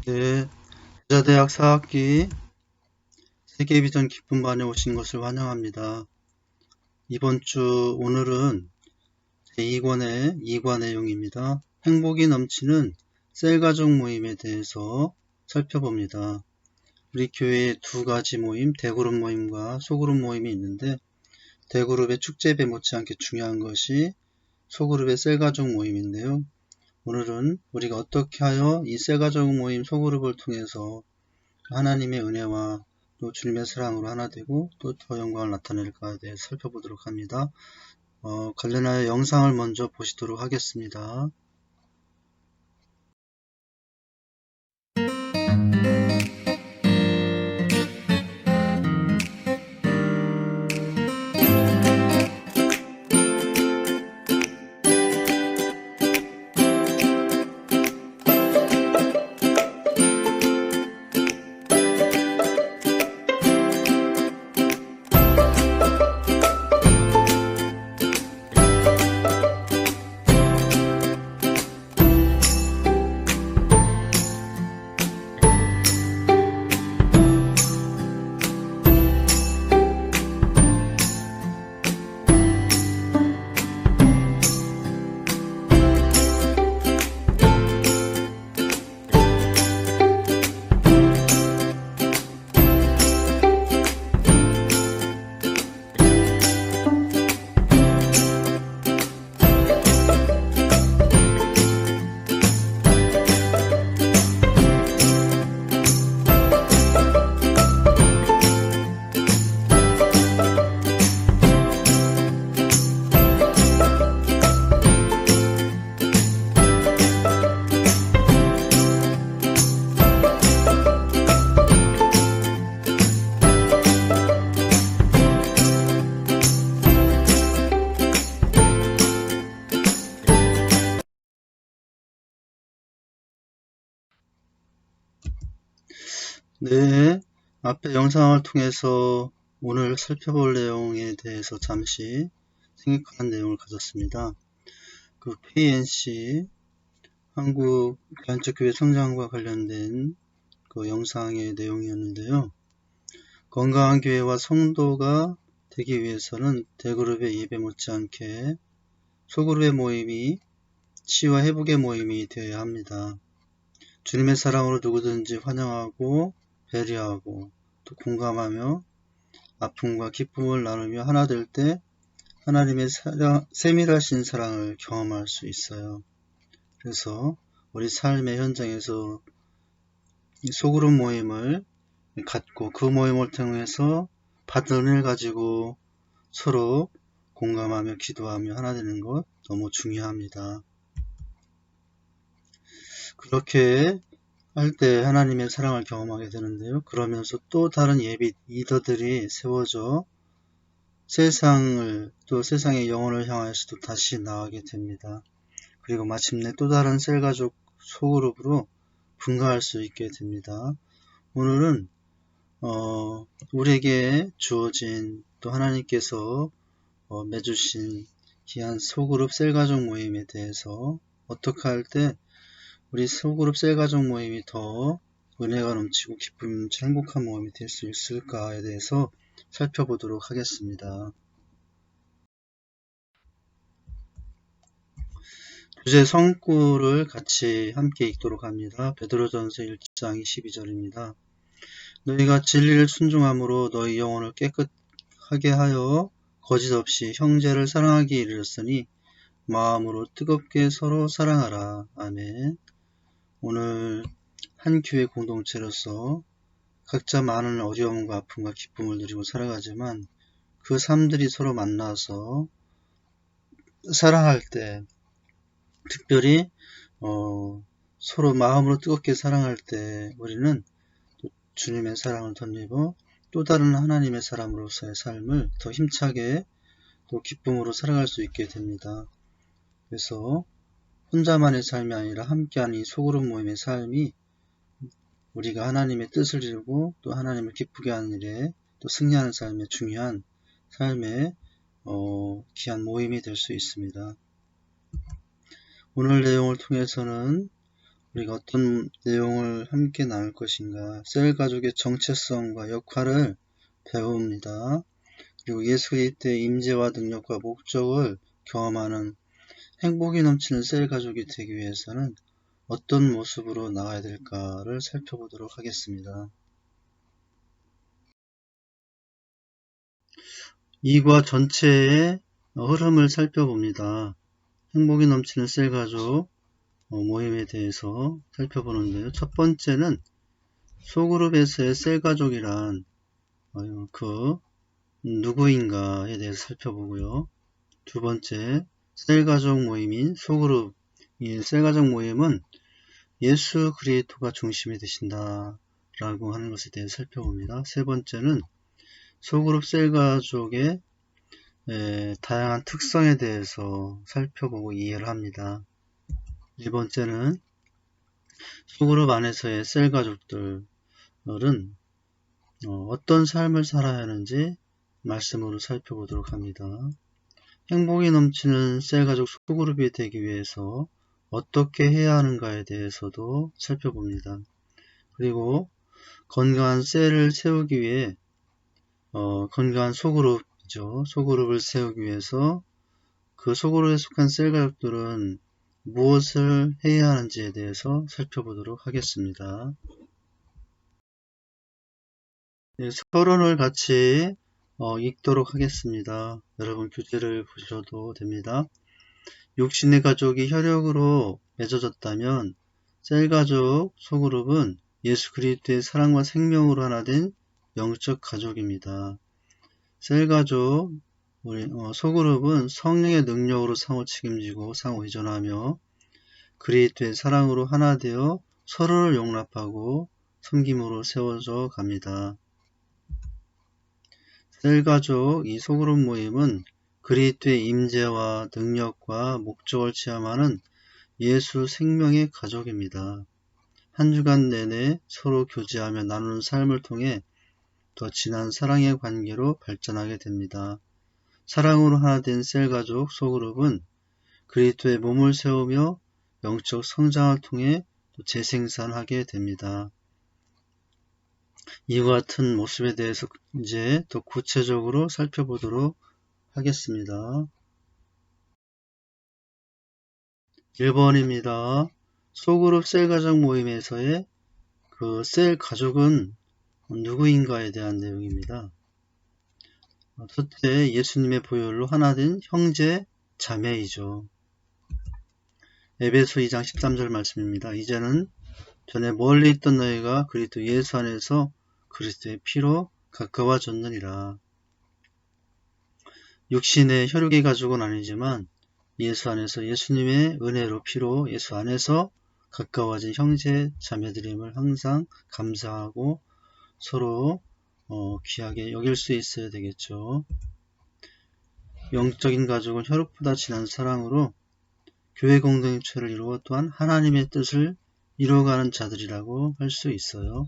네, 제자대학 4학기 세계비전 기쁨반에 오신 것을 환영합니다. 오늘은 제2권의 2과 내용입니다. 행복이 넘치는 셀가족 모임에 대해서 살펴봅니다. 우리 교회에 두 가지 모임, 대그룹 모임과 소그룹 모임이 있는데 대그룹의 축제배 못지않게 중요한 것이 소그룹의 셀가족 모임인데요. 오늘은 우리가 어떻게 하여 이 셀가족 모임 소그룹을 통해서 하나님의 은혜와 또 주님의 사랑으로 하나 되고 또 더 영광을 나타낼까에 대해 살펴보도록 합니다. 관련하여 영상을 먼저 보시도록 하겠습니다. 네, 앞에 영상을 통해서 오늘 살펴볼 내용에 대해서 잠시 생각한 내용을 가졌습니다. 그 KNC 한국 개한적교회 성장과 관련된 그 영상의 내용이었는데요. 건강한 교회와 성도가 되기 위해서는 대그룹의 예배 못지않게 소그룹의 모임이 치유와 회복의 모임이 되어야 합니다. 주님의 사랑으로 누구든지 환영하고 배려하고 또 공감하며 아픔과 기쁨을 나누며 하나 될 때 하나님의 세밀하신 사랑을 경험할 수 있어요. 그래서 우리 삶의 현장에서 이 소그룹 모임을 갖고 그 모임을 통해서 받은 은혜를 가지고 서로 공감하며 기도하며 하나 되는 것 너무 중요합니다. 그렇게 할 때 하나님의 사랑을 경험하게 되는데요. 그러면서 또 다른 예비 리더들이 세워져 세상의 영혼을 향하여서도 다시 나아가게 됩니다. 그리고 마침내 또 다른 셀가족 소그룹으로 분가할 수 있게 됩니다. 오늘은 우리에게 주어진 또 하나님께서 맺으신 귀한 소그룹 셀가족 모임에 대해서 어떻게 할 때 우리 소그룹 셀가족 모임이 더 은혜가 넘치고 기쁨이 넘치는 행복한 모임이 될 수 있을까에 대해서 살펴보도록 하겠습니다. 주제 성구를 같이 함께 읽도록 합니다. 베드로전서 1장 22절입니다. 너희가 진리를 순종함으로 너희 영혼을 깨끗하게 하여 거짓 없이 형제를 사랑하기에 이르렀으니 마음으로 뜨겁게 서로 사랑하라. 아멘. 오늘 한 교회 공동체로서 각자 많은 어려움과 아픔과 기쁨을 누리고 살아가지만 그 삶들이 서로 만나서 사랑할 때 특별히 서로 마음으로 뜨겁게 사랑할 때 우리는 또 주님의 사랑을 덧입어 또 다른 하나님의 사람으로서의 삶을 더 힘차게 또 기쁨으로 살아갈 수 있게 됩니다. 그래서 혼자만의 삶이 아니라 함께하는 이 소그룹 모임의 삶이 우리가 하나님의 뜻을 이루고 또 하나님을 기쁘게 하는 일에 또 승리하는 삶의 중요한 삶의 귀한 모임이 될 수 있습니다. 오늘 내용을 통해서는 우리가 어떤 내용을 함께 나눌 것인가, 셀 가족의 정체성과 역할을 배웁니다. 그리고 예수 그리스도의 임재와 능력과 목적을 경험하는 행복이 넘치는 셀 가족이 되기 위해서는 어떤 모습으로 나가야 될까를 살펴보도록 하겠습니다. 이과 전체의 흐름을 살펴봅니다. 행복이 넘치는 셀 가족 모임에 대해서 살펴보는데요. 첫 번째는 소그룹에서의 셀 가족이란 그 누구인가에 대해서 살펴보고요. 두 번째, 셀 가족 모임인 소그룹. 이 셀 가족 모임은 예수 그리스도가 중심이 되신다 라고 하는 것에 대해 살펴봅니다. 세 번째는 소그룹 셀 가족의 다양한 특성에 대해서 살펴보고 이해를 합니다. 네 번째는 소그룹 안에서의 셀 가족들은 어떤 삶을 살아야 하는지 말씀으로 살펴보도록 합니다. 행복이 넘치는 셀 가족 소그룹이 되기 위해서 어떻게 해야 하는가에 대해서도 살펴봅니다. 그리고 건강한 셀을 세우기 위해 건강한 소그룹이죠. 소그룹을 세우기 위해서 그 소그룹에 속한 셀 가족들은 무엇을 해야 하는지에 대해서 살펴보도록 하겠습니다. 네, 서론을 같이 읽도록 하겠습니다. 여러분 교재를 보셔도 됩니다. 육신의 가족이 혈육으로 맺어졌다면 셀 가족 소그룹은 예수 그리스도의 사랑과 생명으로 하나 된 영적 가족입니다. 셀 가족 소그룹은 성령의 능력으로 상호 책임지고 상호 의존하며 그리스도의 사랑으로 하나 되어 서로를 용납하고 섬김으로 세워져 갑니다. 셀 가족 이 소그룹 모임은 그리스도의 임재와 능력과 목적을 체험하는 예수 생명의 가족입니다. 한 주간 내내 서로 교제하며 나누는 삶을 통해 더 진한 사랑의 관계로 발전하게 됩니다. 사랑으로 하나 된 셀 가족 소그룹은 그리스도의 몸을 세우며 영적 성장을 통해 재생산하게 됩니다. 이와 같은 모습에 대해서 이제 더 구체적으로 살펴보도록 하겠습니다. 1번입니다. 소그룹 셀 가족 모임에서의 그 셀 가족은 누구인가에 대한 내용입니다. 첫째, 예수님의 보혈로 하나 된 형제 자매이죠. 에베소 2장 13절 말씀입니다. 이제는 전에 멀리 있던 너희가 그리스도 예수 안에서 그리스도의 피로 가까워졌느니라. 육신의 혈육의 가족은 아니지만 예수 안에서 예수님의 은혜로 피로 예수 안에서 가까워진 형제 자매들임을 항상 감사하고 서로 귀하게 여길 수 있어야 되겠죠. 영적인 가족은 혈육보다 진한 사랑으로 교회 공동체를 이루어 또한 하나님의 뜻을 이루어가는 자들이라고 할 수 있어요.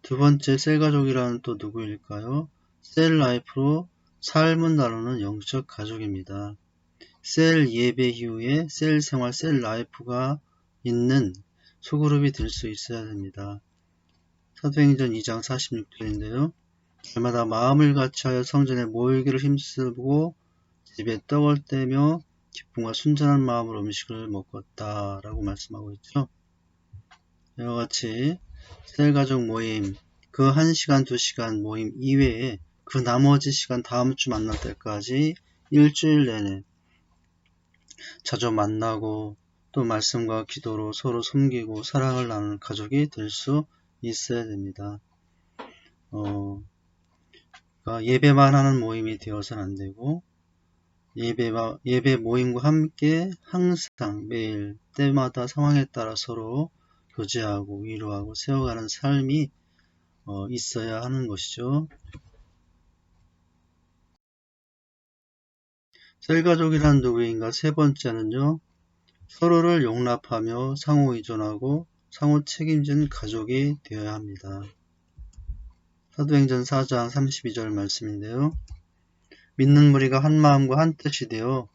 두 번째 셀 가족이란 또 누구일까요? 셀 라이프로 삶을 나누는 영적 가족입니다. 셀 예배 이후에 셀 생활, 셀 라이프가 있는 소그룹이 될 수 있어야 됩니다. 사도행전 2장 46절인데요. 날마다 마음을 같이하여 성전에 모이기를 힘쓰고 집에 떡을 떼며 기쁨과 순전한 마음으로 음식을 먹었다 라고 말씀하고 있죠. 이와 같이 셀 가족 모임, 그 1시간, 2시간 모임 이외에 그 나머지 시간 다음 주 만날 때까지 일주일 내내 자주 만나고 또 말씀과 기도로 서로 섬기고 사랑을 나누는 가족이 될 수 있어야 됩니다. 그러니까 예배만 하는 모임이 되어서는 안 되고 예배 모임과 함께 항상 매일 때마다 상황에 따라 서로 교제하고 위로하고 세워가는 삶이 있어야 하는 것이죠. 셀가족이란 누구인가? 세 번째는요. 서로를 용납하며 상호 의존하고 상호 책임지는 가족이 되어야 합니다. 사도행전 4장 32절 말씀인데요. 믿는 무리가 한 마음과 한 뜻이 되어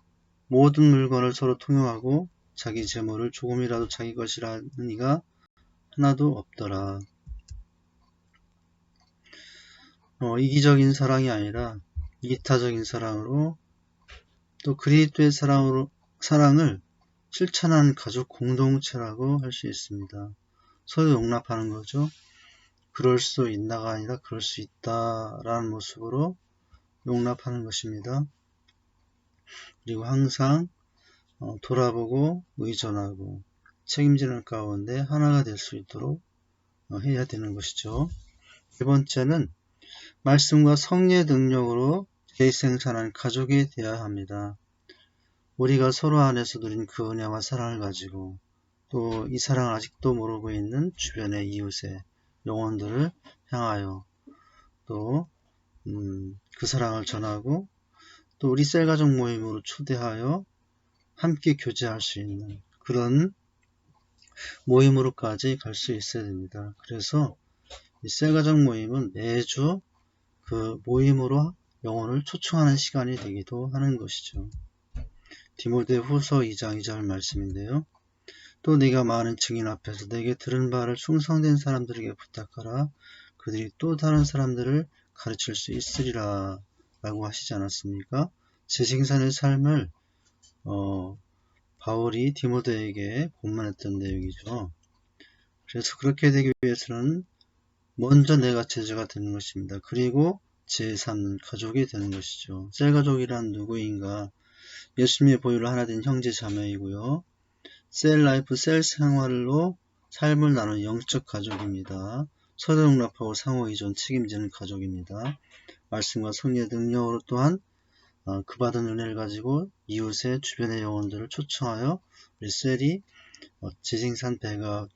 모든 물건을 서로 통용하고 자기 재물을 조금이라도 자기 것이라는 이가 하나도 없더라. 이기적인 사랑이 아니라 이타적인 사랑으로 또 그리스도의 사랑을 실천하는 가족 공동체라고 할 수 있습니다. 서로 용납하는 거죠. 그럴 수 있나가 아니라 그럴 수 있다라는 모습으로 용납하는 것입니다. 그리고 항상 돌아보고 의존하고 책임지는 가운데 하나가 될 수 있도록 해야 되는 것이죠. 세 번째는 말씀과 성령의 능력으로 재생산한 가족이 되어야 합니다. 우리가 서로 안에서 누린 그 은혜와 사랑을 가지고 또 이 사랑을 아직도 모르고 있는 주변의 이웃의 영혼들을 향하여 또 그 사랑을 전하고 또 우리 셀가족 모임으로 초대하여 함께 교제할 수 있는 그런 모임으로까지 갈 수 있어야 됩니다. 그래서 이 셀가족 모임은 매주 그 모임으로 영혼을 초청하는 시간이 되기도 하는 것이죠. 디모데후서 2장 2절 말씀인데요. 또 네가 많은 증인 앞에서 내게 들은 바를 충성된 사람들에게 부탁하라. 그들이 또 다른 사람들을 가르칠 수 있으리라 라고 하시지 않았습니까? 재생산의 삶을 바울이 디모데에게 본문했던 내용이죠. 그래서 그렇게 되기 위해서는 먼저 내가 제자가 되는 것입니다. 그리고 제3는 가족이 되는 것이죠. 셀가족이란 누구인가? 예수님의 보혈로 하나 된 형제 자매이고요. 셀라이프 셀 생활로 삶을 나누는 영적 가족입니다. 서로 용납하고 상호 의존 책임지는 가족입니다. 말씀과 성령의 능력으로 또한 그 받은 은혜를 가지고 이웃의 주변의 영혼들을 초청하여 우리 셀이 재생산 배가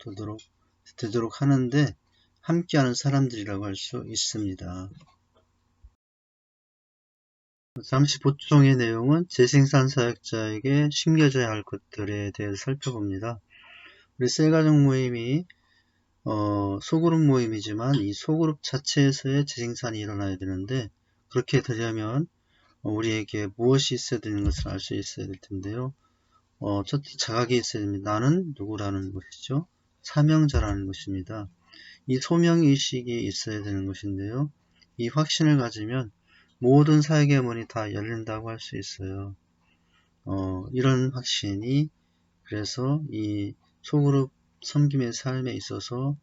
되도록 하는데 함께하는 사람들이라고 할 수 있습니다. 잠시 보충의 내용은 재생산 사역자에게 심겨져야 할 것들에 대해서 살펴봅니다. 우리 셀가족 모임이 소그룹 모임이지만 이 소그룹 자체에서의 재생산이 일어나야 되는데 그렇게 되려면 우리에게 무엇이 있어야 되는 것을 알 수 있어야 될 텐데요. 첫째 자각이 있어야 됩니다. 나는 누구라는 것이죠. 사명자라는 것입니다. 이 소명의식이 있어야 되는 것인데요. 이 확신을 가지면 모든 사역의 문이 다 열린다고 할 수 있어요. 이런 확신이 그래서 이 소그룹 섬김의 삶에 있어서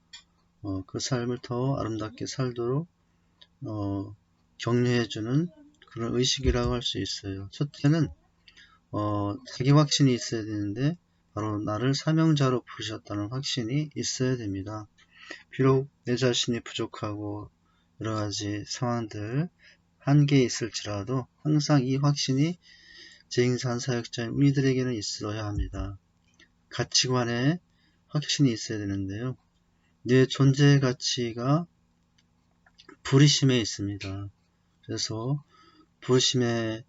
그 삶을 더 아름답게 살도록 격려해주는 그런 의식이라고 할 수 있어요. 첫째는 자기 확신이 있어야 되는데 바로 나를 사명자로 부르셨다는 확신이 있어야 됩니다. 비록 내 자신이 부족하고 여러가지 상황들 한계에 있을지라도 항상 이 확신이 재생산 사역자인 우리들에게는 있어야 합니다. 가치관에 확신이 있어야 되는데요. 내 존재의 가치가 부르심에 있습니다. 그래서 부르심의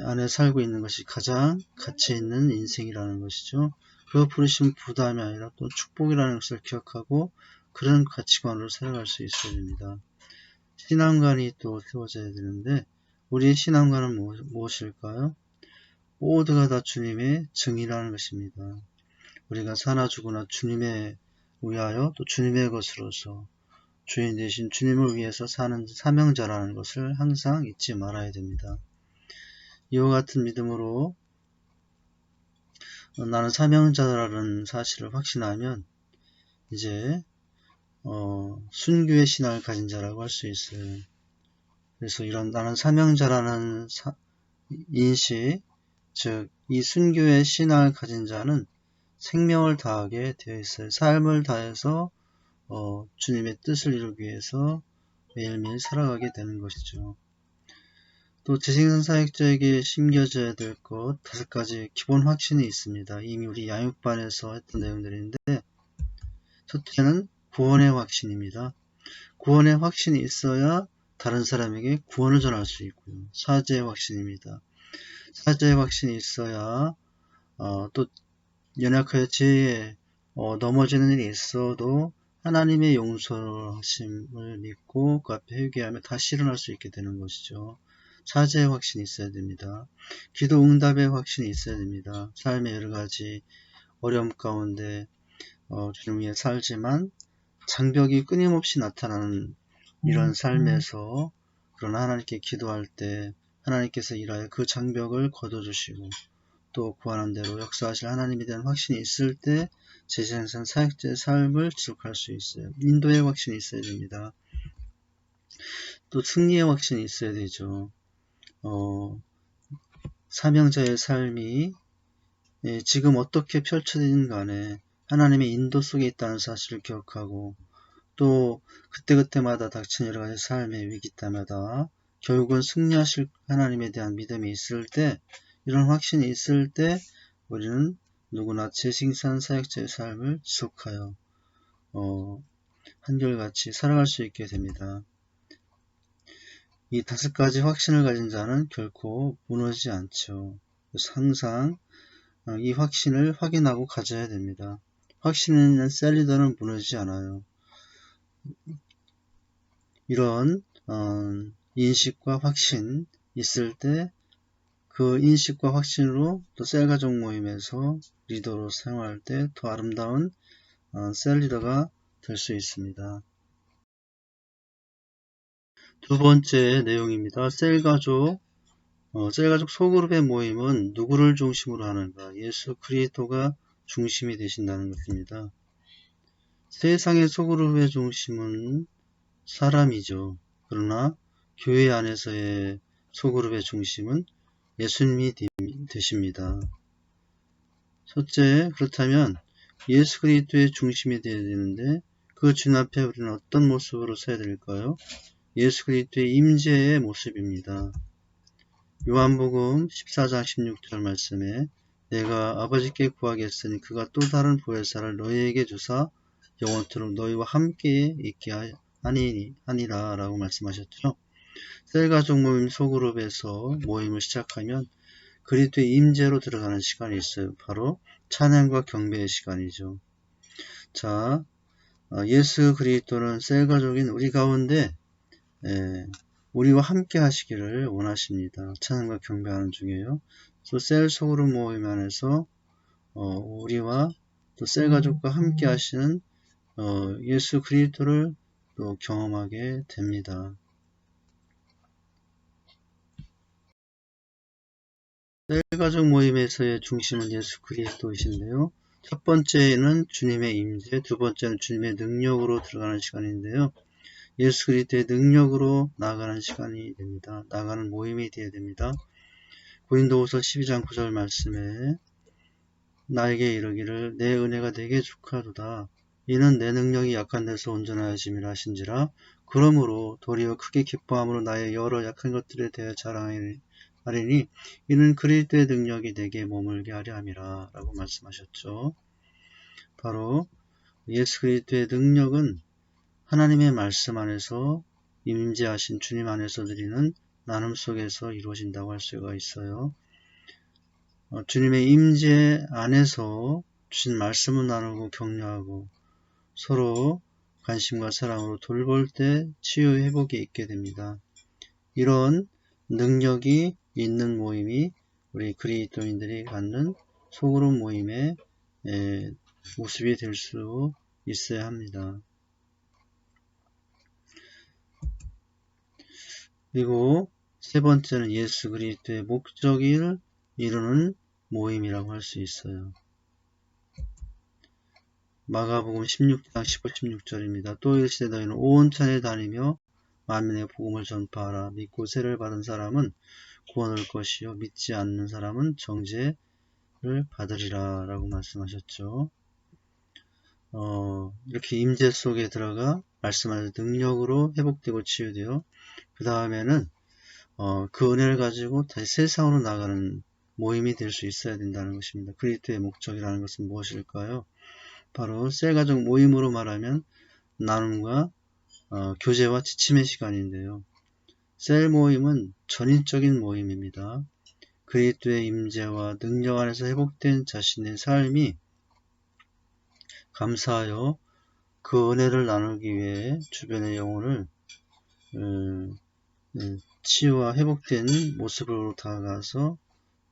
안에 살고 있는 것이 가장 가치 있는 인생이라는 것이죠. 그 부르심 부담이 아니라 또 축복이라는 것을 기억하고 그런 가치관으로 살아갈 수 있어야 됩니다. 신앙관이 또 세워져야 되는데 우리의 신앙관은 무엇일까요? 모두가 다 주님의 증이라는 것입니다. 우리가 사나 죽으나 주님에 위하여 또 주님의 것으로서 주인 대신 주님을 위해서 사는 사명자라는 것을 항상 잊지 말아야 됩니다. 이와 같은 믿음으로 나는 사명자라는 사실을 확신하면 이제 순교의 신앙을 가진 자라고 할 수 있어요. 그래서 이런 나는 사명자라는 인식, 즉 이 순교의 신앙을 가진 자는 생명을 다하게 되어 있어요. 삶을 다해서 주님의 뜻을 이루기 위해서 매일매일 살아가게 되는 것이죠. 또 재생산 사역자에게 심겨져야 될 것 5가지 기본 확신이 있습니다. 이미 우리 양육반에서 했던 내용들인데 첫째는 구원의 확신입니다. 구원의 확신이 있어야 다른 사람에게 구원을 전할 수 있고요. 사죄의 확신입니다. 사죄의 확신이 있어야 또 연약하여 죄에 넘어지는 일이 있어도 하나님의 용서하심을 믿고 그 앞에 회개하며 다시 일어날 수 있게 되는 것이죠. 차지의 확신이 있어야 됩니다. 기도 응답의 확신이 있어야 됩니다. 삶의 여러 가지 어려움 가운데 주님 위해 살지만 장벽이 끊임없이 나타나는 이런 삶에서 그러나 하나님께 기도할 때 하나님께서 일하여 그 장벽을 걷어주시고 또 구하는 대로 역사하실 하나님에 대한 확신이 있을 때 제생산 사역자의 삶을 지속할 수 있어요. 인도의 확신이 있어야 됩니다. 또 승리의 확신이 있어야 되죠. 사명자의 삶이 지금 어떻게 펼쳐지든 간에 하나님의 인도 속에 있다는 사실을 기억하고 또 그때그때마다 닥치는 여러 가지 삶의 위기 때마다 결국은 승리하실 하나님에 대한 믿음이 있을 때 이런 확신이 있을 때 우리는 누구나 재생산 사역자의 삶을 지속하여 한결같이 살아갈 수 있게 됩니다. 이 5가지 확신을 가진 자는 결코 무너지지 않죠. 그래서 항상 이 확신을 확인하고 가져야 됩니다. 확신 있는 셀리더는 무너지지 않아요. 이런 인식과 확신 있을 때 그 인식과 확신으로 또 셀가족 모임에서 리더로 사용할 때 더 아름다운 셀리더가 될 수 있습니다. 두 번째 내용입니다. 셀가족 소그룹의 모임은 누구를 중심으로 하는가? 예수 그리스도가 중심이 되신다는 것입니다. 세상의 소그룹의 중심은 사람이죠. 그러나 교회 안에서의 소그룹의 중심은 예수님이 되십니다. 첫째, 그렇다면 예수 그리스도의 중심이 되어야 되는데 그 주님 앞에 우리는 어떤 모습으로 서야 될까요? 예수 그리스도의 임재의 모습입니다. 요한복음 14장 16절 말씀에 내가 아버지께 구하겠으니 그가 또 다른 보혜사를 너희에게 주사 영원토록 너희와 함께 있게 하니라 라고 말씀하셨죠. 셀가족 모임 소그룹에서 모임을 시작하면 그리스도의 임재로 들어가는 시간이 있어요. 바로 찬양과 경배의 시간이죠. 자, 예수 그리스도는 셀가족인 우리 가운데 우리와 함께 하시기를 원하십니다. 찬양과 경배하는 중에요. 또 셀 소그룹 모임 안에서 우리와 또 셀가족과 함께 하시는 예수 그리스도를 또 경험하게 됩니다. 셀가족 모임에서의 중심은 예수 그리스도이신데요. 첫 번째는 주님의 임재, 두 번째는 주님의 능력으로 들어가는 시간인데요. 예수 그리스도의 능력으로 나아가는 시간이 됩니다. 나아가는 모임이 되어야 됩니다. 고린도후서 12장 9절 말씀에 나에게 이르기를 내 은혜가 내게 주하도다. 이는 내 능력이 약한 데서 온전하여짐이라 하신지라. 그러므로 도리어 크게 기뻐함으로 나의 여러 약한 것들에 대해 자랑하리니 이는 그리스도의 능력이 내게 머물게 하려 함이라 라고 말씀하셨죠. 바로 예수 그리스도의 능력은 하나님의 말씀 안에서 임재하신 주님 안에서 드리는 나눔 속에서 이루어진다고 할 수가 있어요. 주님의 임재 안에서 주신 말씀을 나누고 격려하고 서로 관심과 사랑으로 돌볼 때 치유 회복이 있게 됩니다. 이런 능력이 있는 모임이 우리 그리스도인들이 갖는 소그룹 모임의 모습이 될 수 있어야 합니다. 그리고 세 번째는 예수 그리스도의 목적을 이루는 모임이라고 할 수 있어요. 마가복음 16장 15, 16절입니다. 또 이르시되 너희는 온 천에 다니며 만민의 복음을 전파하라. 믿고 세를 받은 사람은 구원을 것이요 믿지 않는 사람은 정죄를 받으리라 라고 말씀하셨죠. 이렇게 임재 속에 들어가 말씀하신 능력으로 회복되고 치유되어 그 다음에는 그 은혜를 가지고 다시 세상으로 나가는 모임이 될 수 있어야 된다는 것입니다. 그리스도의 목적이라는 것은 무엇일까요? 바로 셀가족 모임으로 말하면 나눔과 교제와 지침의 시간인데요. 셀 모임은 전인적인 모임입니다. 그리스도의 임재와 능력 안에서 회복된 자신의 삶이 감사하여 그 은혜를 나누기 위해 주변의 영혼을 치유와 회복된 모습으로 다가가서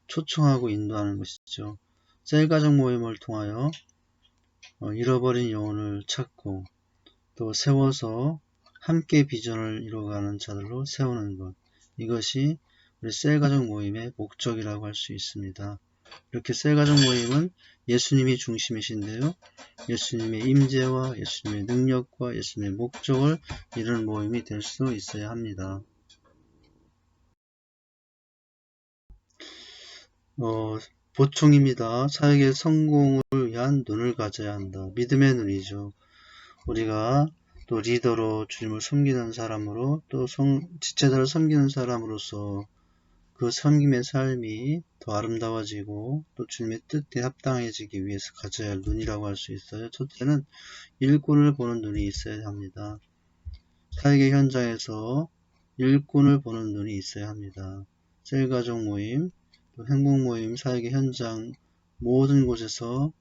초청하고 인도하는 것이죠. 셀 가족 모임을 통하여 잃어버린 영혼을 찾고 또 세워서 함께 비전을 이루어가는 자들로 세우는 것. 이것이 우리 셀 가족 모임의 목적이라고 할 수 있습니다. 이렇게 셀 가족 모임은 예수님이 중심이신데요. 예수님의 임재와 예수님의 능력과 예수님의 목적을 이루는 모임이 될 수 있어야 합니다. 보충입니다. 사역의 성공을 위한 눈을 가져야 한다. 믿음의 눈이죠. 우리가 또 리더로 주님을 섬기는 사람으로 또 지체자를 섬기는 사람으로서 그 섬김의 삶이 더 아름다워지고 또 주님의 뜻에 합당해지기 위해서 가져야 할 눈이라고 할 수 있어요. 첫째는 일꾼을 보는 눈이 있어야 합니다. 사역의 현장에서 일꾼을 보는 눈이 있어야 합니다. 셀가족 모임, 또 행복 모임, 사역의 현장 모든 곳에서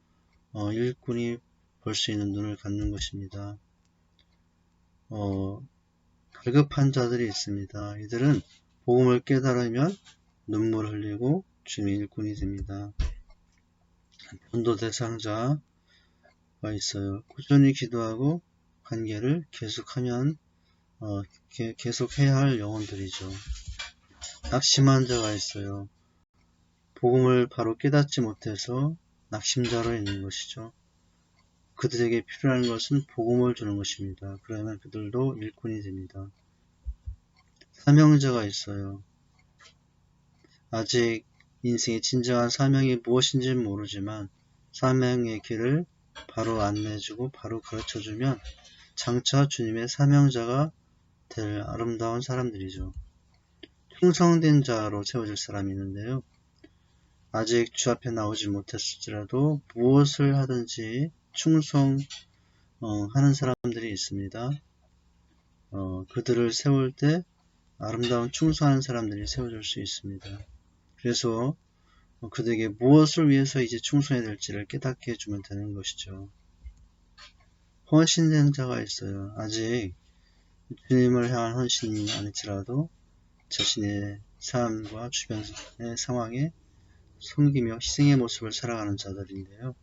일꾼이 볼 수 있는 눈을 갖는 것입니다. 갈급한 자들이 있습니다. 이들은 복음을 깨달으면 눈물 흘리고 주님의 일꾼이 됩니다. 전도 대상자가 있어요. 꾸준히 기도하고 관계를 계속하면 계속해야 할 영혼들이죠. 낙심한 자가 있어요. 복음을 바로 깨닫지 못해서 낙심자로 있는 것이죠. 그들에게 필요한 것은 복음을 주는 것입니다. 그러면 그들도 일꾼이 됩니다. 사명자가 있어요. 아직 인생의 진정한 사명이 무엇인지는 모르지만 사명의 길을 바로 안내해주고 바로 가르쳐주면 장차 주님의 사명자가 될 아름다운 사람들이죠. 충성된 자로 세워질 사람이 있는데요. 아직 주 앞에 나오지 못했을지라도 무엇을 하든지 충성하는 사람들이 있습니다. 그들을 세울 때 아름다운 충성하는 사람들이 세워질 수 있습니다. 그래서 그들에게 무엇을 위해서 이제 충성해야 될지를 깨닫게 해주면 되는 것이죠. 헌신된 자가 있어요. 아직 주님을 향한 헌신이 아닐지라도 자신의 삶과 주변의 상황에 섬기며 희생의 모습을 살아가는 자들인데요.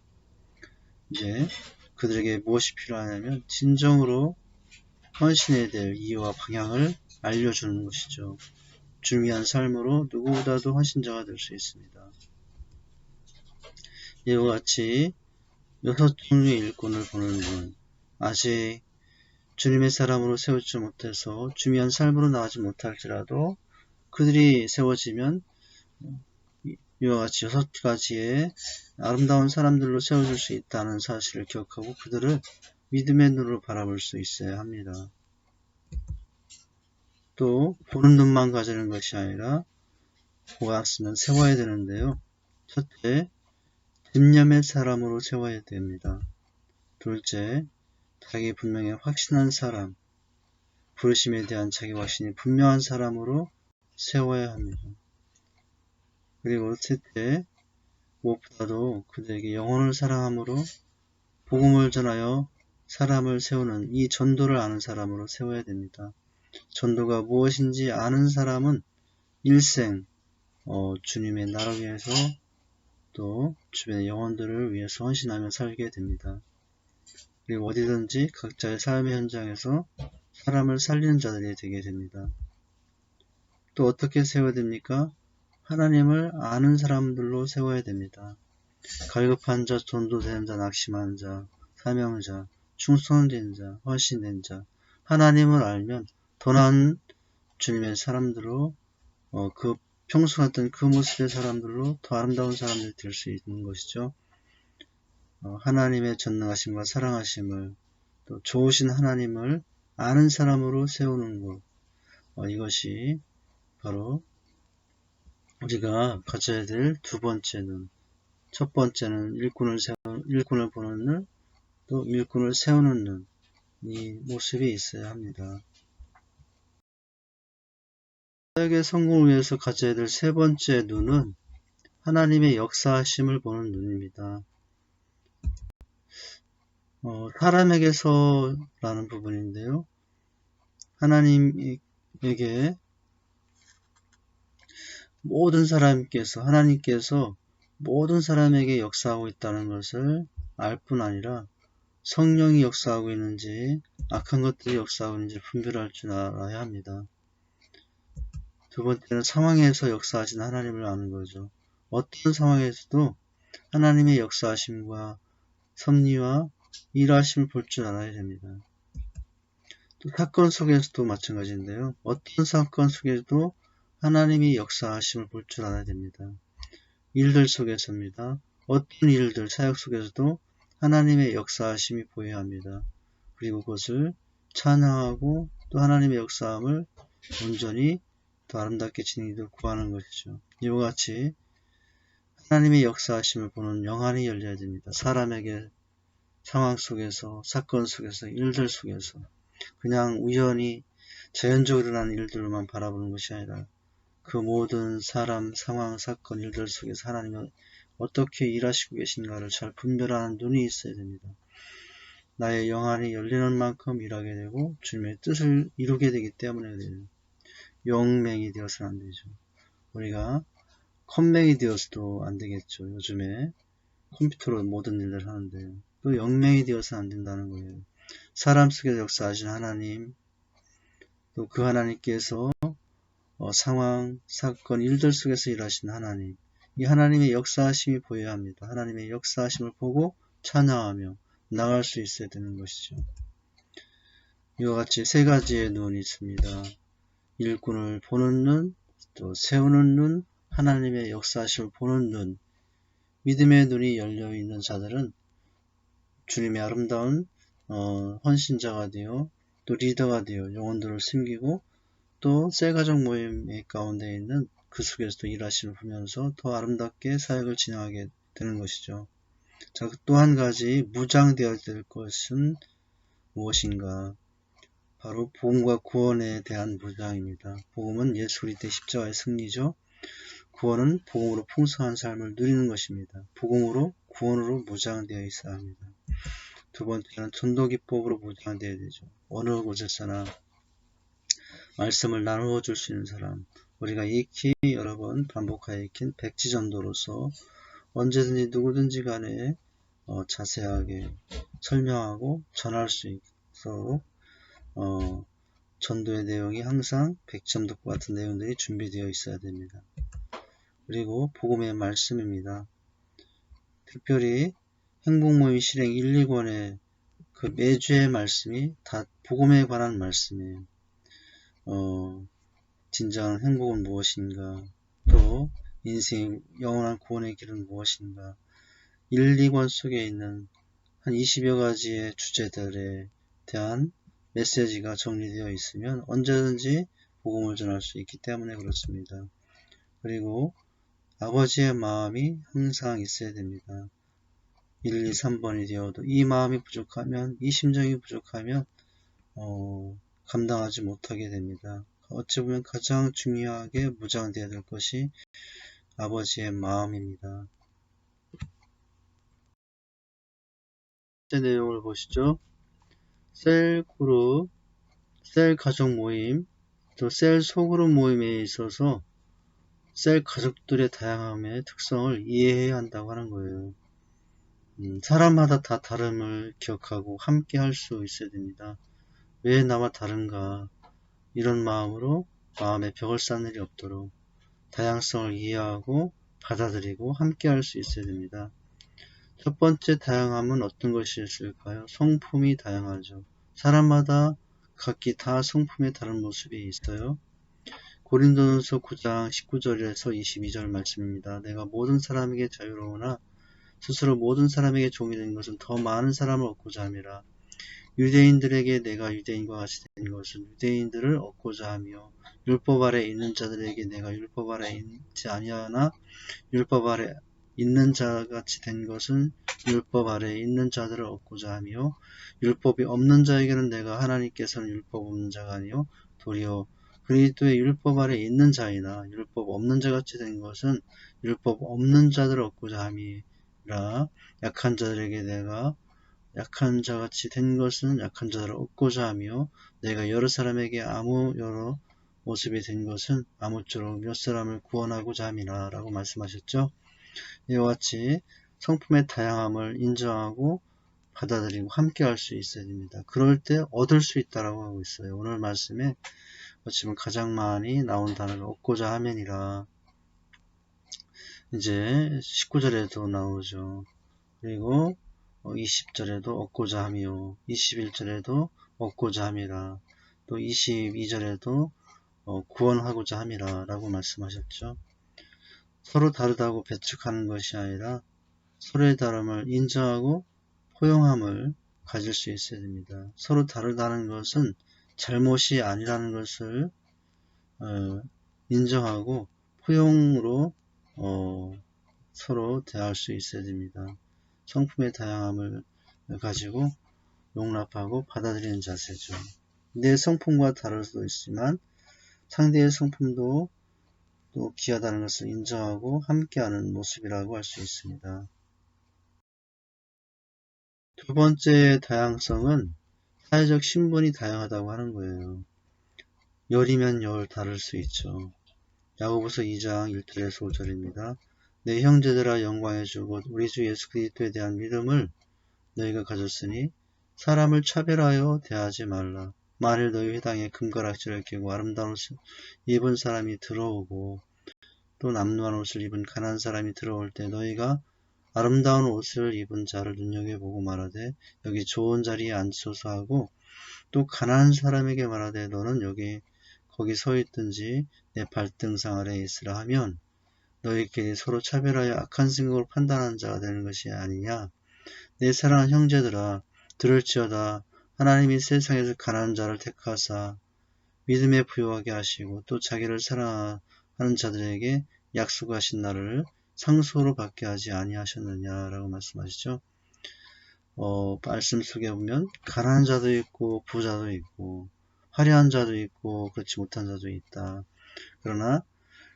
이제 그들에게 무엇이 필요하냐면 진정으로 헌신해야 될 이유와 방향을 알려주는 것이죠. 주를 위한 삶으로 누구보다도 헌신자가 될 수 있습니다. 이와 같이 6종류의 일꾼을 보는 분, 아직 주님의 사람으로 세우지 못해서 주를 위한 삶으로 나가지 못할지라도 그들이 세워지면 이와 같이 6가지의 아름다운 사람들로 세워질 수 있다는 사실을 기억하고 그들을 믿음의 눈으로 바라볼 수 있어야 합니다. 또 보는 눈만 가지는 것이 아니라 보았으면 세워야 되는데요. 첫째, 집념의 사람으로 세워야 됩니다. 둘째, 자기 분명히 확신한 사람, 부르심에 대한 자기 확신이 분명한 사람으로 세워야 합니다. 그리고 셋째, 무엇보다도 그들에게 영혼을 사랑함으로 복음을 전하여 사람을 세우는 이 전도를 아는 사람으로 세워야 됩니다. 전도가 무엇인지 아는 사람은 일생 주님의 나라를 위해서 또 주변의 영혼들을 위해서 헌신하며 살게 됩니다. 그리고 어디든지 각자의 삶의 현장에서 사람을 살리는 자들이 되게 됩니다. 또 어떻게 세워야 됩니까? 하나님을 아는 사람들로 세워야 됩니다. 갈급한 자, 전도된 자, 낙심한 자, 사명자, 충성된 자, 헌신된 자, 하나님을 알면 더 나은 주님의 사람들로 그 평소 같은 그 모습의 사람들로 더 아름다운 사람들이 될 수 있는 것이죠. 하나님의 전능하심과 사랑하심을 또 좋으신 하나님을 아는 사람으로 세우는 것, 이것이 바로 우리가 가져야 될 두 번째 눈. 첫 번째는 일꾼을 보는 눈, 또 일꾼을 세우는 눈, 이 모습이 있어야 합니다. 사역의 성공을 위해서 가져야 될 세 번째 눈은 하나님의 역사하심을 보는 눈입니다. 사람에게서라는 부분인데요. 하나님에게 모든 사람께서 하나님께서 모든 사람에게 역사하고 있다는 것을 알 뿐 아니라 성령이 역사하고 있는지 악한 것들이 역사하고 있는지 분별할 줄 알아야 합니다. 두 번째는 상황에서 역사하신 하나님을 아는 거죠. 어떤 상황에서도 하나님의 역사하심과 섭리와 일하심을 볼 줄 알아야 됩니다. 또 사건 속에서도 마찬가지인데요. 어떤 사건 속에서도 하나님이 역사하심을 볼 줄 알아야 됩니다. 일들 속에서입니다. 어떤 일들, 사역 속에서도 하나님의 역사하심이 보여야 합니다. 그리고 그것을 찬양하고 또 하나님의 역사함을 온전히 더 아름답게 지니도록 구하는 것이죠. 이와 같이 하나님의 역사하심을 보는 영안이 열려야 됩니다. 사람에게 상황 속에서, 사건 속에서, 일들 속에서 그냥 우연히 자연적으로 일어나는 일들만 바라보는 것이 아니라 그 모든 사람, 상황, 사건, 일들 속에서 하나님은 어떻게 일하시고 계신가를 잘 분별하는 눈이 있어야 됩니다. 나의 영안이 열리는 만큼 일하게 되고 주님의 뜻을 이루게 되기 때문에 영맹이 되어서는 안 되죠. 우리가 컴맹이 되어서도 안 되겠죠. 요즘에 컴퓨터로 모든 일을 하는데요. 또 영맹이 되어서는 안 된다는 거예요. 사람 속에서 역사하신 하나님, 또 그 하나님께서 상황, 사건, 일들 속에서 일하신 하나님, 이 하나님의 역사하심이 보여야 합니다. 하나님의 역사하심을 보고 찬양하며 나갈 수 있어야 되는 것이죠. 이와 같이 세 가지의 눈이 있습니다. 일꾼을 보는 눈, 또 세우는 눈, 하나님의 역사하심을 보는 눈, 믿음의 눈이 열려있는 자들은 주님의 아름다운 헌신자가 되어 또 리더가 되어 영혼들을 섬기고 또 셀가족 모임 가운데 있는 그 속에서도 일하심을 보면서 더 아름답게 사역을 진행하게 되는 것이죠. 자, 또 한 가지 무장되어야 될 것은 무엇인가? 바로 복음과 구원에 대한 무장입니다. 복음은 예수 그리스도의 십자가의 승리죠. 구원은 복음으로 풍성한 삶을 누리는 것입니다. 복음으로 구원으로 무장되어 있어야 합니다. 두 번째는 전도기법으로 무장되어야 되죠. 어느 곳에서나 말씀을 나누어 줄 수 있는 사람, 우리가 익히 여러 번 반복하여 익힌 백지전도로서 언제든지 누구든지 간에 자세하게 설명하고 전할 수 있도록 전도의 내용이 항상 백지전도과 같은 내용들이 준비되어 있어야 됩니다. 그리고 복음의 말씀입니다. 특별히 행복모임 실행 1, 2권의 그 매주의 말씀이 다 복음에 관한 말씀이에요. 진정한 행복은 무엇인가, 또 인생 영원한 구원의 길은 무엇인가, 1, 2권 속에 있는 한 20여 가지의 주제들에 대한 메시지가 정리되어 있으면 언제든지 복음을 전할 수 있기 때문에 그렇습니다. 그리고 아버지의 마음이 항상 있어야 됩니다. 1, 2, 3번이 되어도 이 마음이 부족하면, 이 심정이 부족하면 감당하지 못하게 됩니다. 어찌 보면 가장 중요하게 무장되어야 될 것이 아버지의 마음입니다. 번째 내용을 보시죠. 셀 그룹, 셀 가족 모임, 또 셀 소그룹 모임에 있어서 셀 가족들의 다양함의 특성을 이해해야 한다고 하는 거예요. 사람마다 다 다름을 기억하고 함께 할 수 있어야 됩니다. 왜 나와 다른가? 이런 마음으로 마음에 벽을 쌓는 일이 없도록 다양성을 이해하고 받아들이고 함께 할 수 있어야 됩니다. 첫 번째 다양함은 어떤 것이 있을까요? 성품이 다양하죠. 사람마다 각기 다 성품의 다른 모습이 있어요. 고린도전서 9장 19절에서 22절 말씀입니다. 내가 모든 사람에게 자유로우나 스스로 모든 사람에게 종이 된 것은 더 많은 사람을 얻고자 함이라. 유대인들에게 내가 유대인과 같이 된 것은 유대인들을 얻고자 하며 율법 아래 있는 자들에게 내가 율법 아래 있지 아니하나 율법 아래 있는 자같이 된 것은 율법 아래 있는 자들을 얻고자 하며 율법이 없는 자에게는 내가 하나님께서는 율법 없는 자가 아니요 도리어 그리스도의 율법 아래 있는 자이나 율법 없는 자같이 된 것은 율법 없는 자들을 얻고자 함이라. 약한 자들에게 내가 약한 자같이 된 것은 약한 자들을 얻고자 하며 내가 여러 사람에게 아무 여러 모습이 된 것은 아무쪼록 몇 사람을 구원하고자 함이라 라고 말씀하셨죠. 이와 같이 성품의 다양함을 인정하고 받아들이고 함께 할 수 있어야 됩니다. 그럴 때 얻을 수 있다라고 하고 있어요. 오늘 말씀에 지금 가장 많이 나온 단어가 얻고자 하면이라 이제 19절에도 나오죠. 그리고 20절에도 얻고자 함이요. 21절에도 얻고자 함이라. 또 22절에도 구원하고자 함이라 라고 말씀하셨죠. 서로 다르다고 배척하는 것이 아니라 서로의 다름을 인정하고 포용함을 가질 수 있어야 됩니다. 서로 다르다는 것은 잘못이 아니라는 것을 인정하고 포용으로 서로 대할 수 있어야 됩니다. 성품의 다양함을 가지고 용납하고 받아들이는 자세죠. 내 성품과 다를 수도 있지만 상대의 성품도 또 귀하다는 것을 인정하고 함께하는 모습이라고 할 수 있습니다. 두 번째 다양성은 사회적 신분이 다양하다고 하는 거예요. 열이면 열 다를 수 있죠. 야고보서 2장 1절에서 5절입니다. 내 형제들아 영광의 주 곧 우리 주 예수 그리스도에 대한 믿음을 너희가 가졌으니 사람을 차별하여 대하지 말라. 만일 너희 회당에 금가락지를 끼고 아름다운 옷을 입은 사람이 들어오고 또 남루한 옷을 입은 가난한 사람이 들어올 때 너희가 아름다운 옷을 입은 자를 눈여겨보고 말하되 여기 좋은 자리에 앉소서 하고 또 가난한 사람에게 말하되 너는 거기 서 있든지 내 발등상 아래에 있으라 하면 너희끼리 서로 차별하여 악한 생각을 판단하는 자가 되는 것이 아니냐. 내 사랑하는 형제들아 들을지어다 하나님이 세상에서 가난한 자를 택하사 믿음에 부요하게 하시고 또 자기를 사랑하는 자들에게 약속하신 날을 상속으로 받게 하지 아니하셨느냐라고 말씀하시죠. 말씀 속에 보면 가난한 자도 있고 부자도 있고 화려한 자도 있고 그렇지 못한 자도 있다. 그러나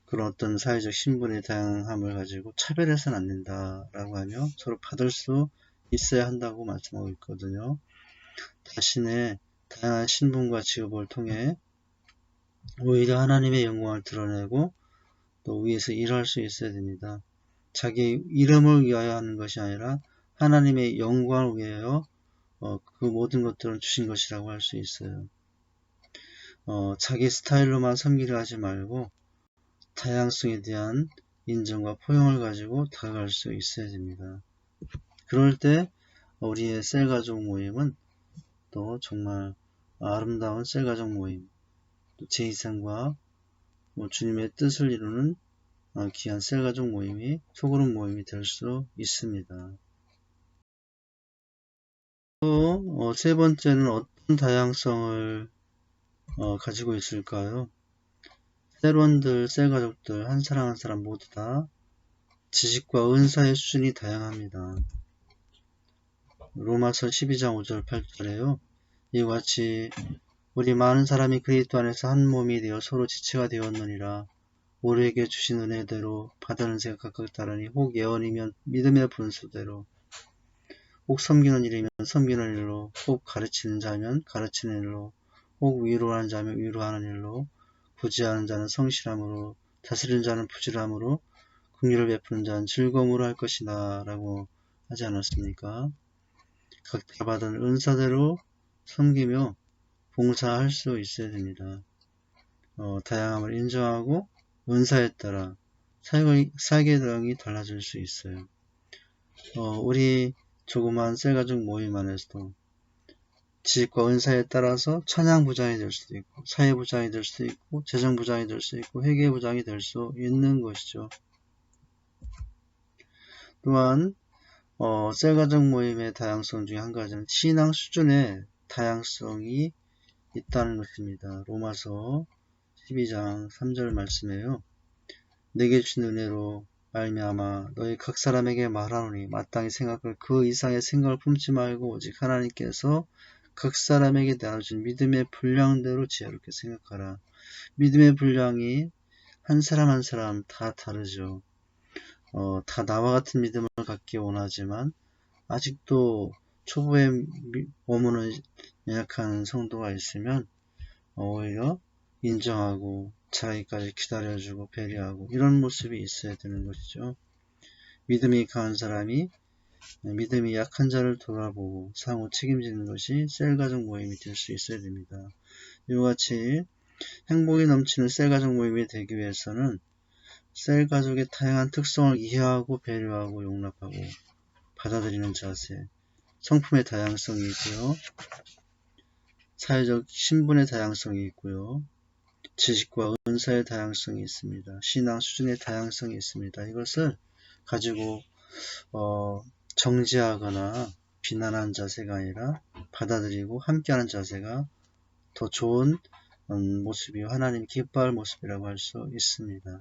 그런 어떤 사회적 신분의 다양함을 가지고 차별해서는 안 된다라고 하며 서로 받을 수 있어야 한다고 말씀하고 있거든요. 자신의 다양한 신분과 직업을 통해 오히려 하나님의 영광을 드러내고 또 위에서 일할 수 있어야 됩니다. 자기 이름을 위하여 하는 것이 아니라 하나님의 영광을 위하여 그 모든 것들을 주신 것이라고 할 수 있어요. 자기 스타일로만 섬기려 하지 말고 다양성에 대한 인정과 포용을 가지고 다가갈 수 있어야 됩니다. 그럴 때 우리의 셀가족 모임은 또 정말 아름다운 셀가족 모임, 또 제2상과 주님의 뜻을 이루는 귀한 셀가족 모임이 소그룹 모임이 될 수 있습니다. 또 세 번째는 어떤 다양성을 가지고 있을까요? 셀원들, 셀가족들 한 사람 한 사람 모두 다 지식과 은사의 수준이 다양합니다. 로마서 12장 5절 8절에요. 이와 같이 우리 많은 사람이 그리스도 안에서 한 몸이 되어 서로 지체가 되었느니라. 우리에게 주신 은혜대로 받은 생각 각각 다르니 혹 예언이면 믿음의 분수대로 혹 섬기는 일이면 섬기는 일로 혹 가르치는 자면 가르치는 일로 혹 위로하는 자면 위로하는 일로 부지하는 자는 성실함으로 다스리는 자는 부지런함으로 긍휼을 베푸는 자는 즐거움으로 할 것이다 라고 하지 않았습니까? 각자 받은 은사대로 섬기며 봉사할 수 있어야 됩니다. 다양함을 인정하고 은사에 따라 사역의 내용이 달라질 수 있어요. 우리 조그만 셀가족 모임 안에서도 지식과 은사에 따라서 찬양부장이 될 수도 있고 사회부장이 될 수도 있고 재정부장이 될 수도 있고 회계부장이 될 수 있는 것이죠. 또한 셀가족 모임의 다양성 중에 한 가지는 신앙 수준의 다양성이 있다는 것입니다. 로마서 12장 3절 말씀에요. 내게 주신 은혜로 말미암아 너희 각 사람에게 말하노니 마땅히 생각할 그 이상의 생각을 품지 말고 오직 하나님께서 각 사람에게 나눠준 믿음의 분량대로 지혜롭게 생각하라. 믿음의 분량이 한 사람 한 사람 다 다르죠. 다 나와 같은 믿음을 갖기 원하지만 아직도 초보에 머무는 연약한 성도가 있으면 오히려 인정하고 자기까지 기다려주고 배려하고 이런 모습이 있어야 되는 것이죠. 믿음이 강한 사람이 믿음이 약한 자를 돌아보고 상호 책임지는 것이 셀 가족 모임이 될 수 있어야 됩니다. 이와 같이 행복이 넘치는 셀 가족 모임이 되기 위해서는 셀 가족의 다양한 특성을 이해하고 배려하고 용납하고 받아들이는 자세, 성품의 다양성이 있고요. 사회적 신분의 다양성이 있고요. 지식과 은사의 다양성이 있습니다. 신앙 수준의 다양성이 있습니다. 이것을 가지고 정지하거나 비난하는 자세가 아니라 받아들이고 함께하는 자세가 더 좋은 모습이 하나님 기뻐할 모습이라고 할 수 있습니다.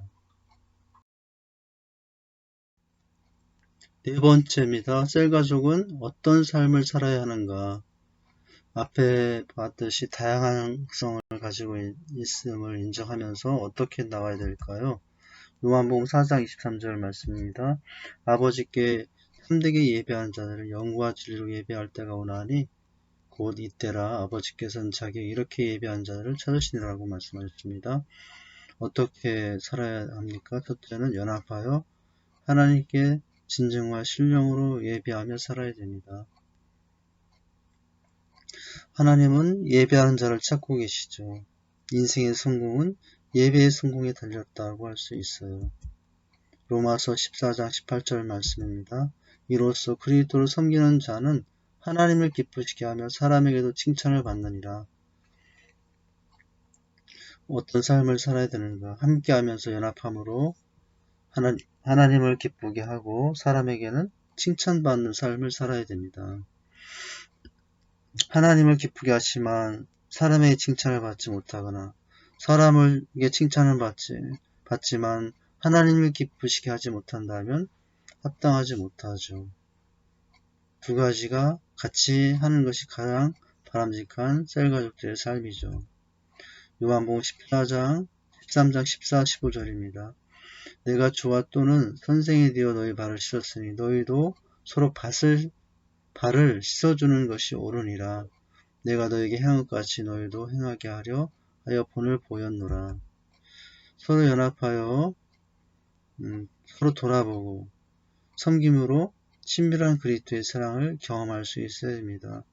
네 번째입니다. 셀가족은 어떤 삶을 살아야 하는가? 앞에 봤듯이 다양한 성을 가지고 있음을 인정하면서 어떻게 나와야 될까요? 요한복음 4장 23절 말씀입니다. 아버지께 참되게 예배하는 자들을 영과 진리로 예배할 때가 오나니 곧 이때라. 아버지께서는 자기에게 이렇게 예배하는 자들을 찾으시니라고 말씀하셨습니다. 어떻게 살아야 합니까? 첫째는 연합하여 하나님께 진정과 신령으로 예배하며 살아야 됩니다. 하나님은 예배하는 자를 찾고 계시죠. 인생의 성공은 예배의 성공에 달렸다고 할 수 있어요. 로마서 14장 18절 말씀입니다. 이로써 그리스도를 섬기는 자는 하나님을 기쁘시게 하며 사람에게도 칭찬을 받느니라. 어떤 삶을 살아야 되는가? 함께하면서 연합함으로 하나님을 기쁘게 하고 사람에게는 칭찬받는 삶을 살아야 됩니다. 하나님을 기쁘게 하지만 사람에게 칭찬을 받지 못하거나 사람에게 칭찬을 받지만 하나님을 기쁘시게 하지 못한다면 합당하지 못하죠. 두 가지가 같이 하는 것이 가장 바람직한 셀가족들의 삶이죠. 요한복음 14장 13장 14, 15절입니다. 내가 주와 또는 선생이 되어 너희 발을 씻었으니 너희도 서로 발을 씻어주는 것이 옳으니라. 내가 너에게 행한 것 같이 너희도 행하게 하려 하여 본을 보였노라. 서로 연합하여 서로 돌아보고 섬김으로 친밀한 그리스도의 사랑을 경험할 수 있어야 됩니다.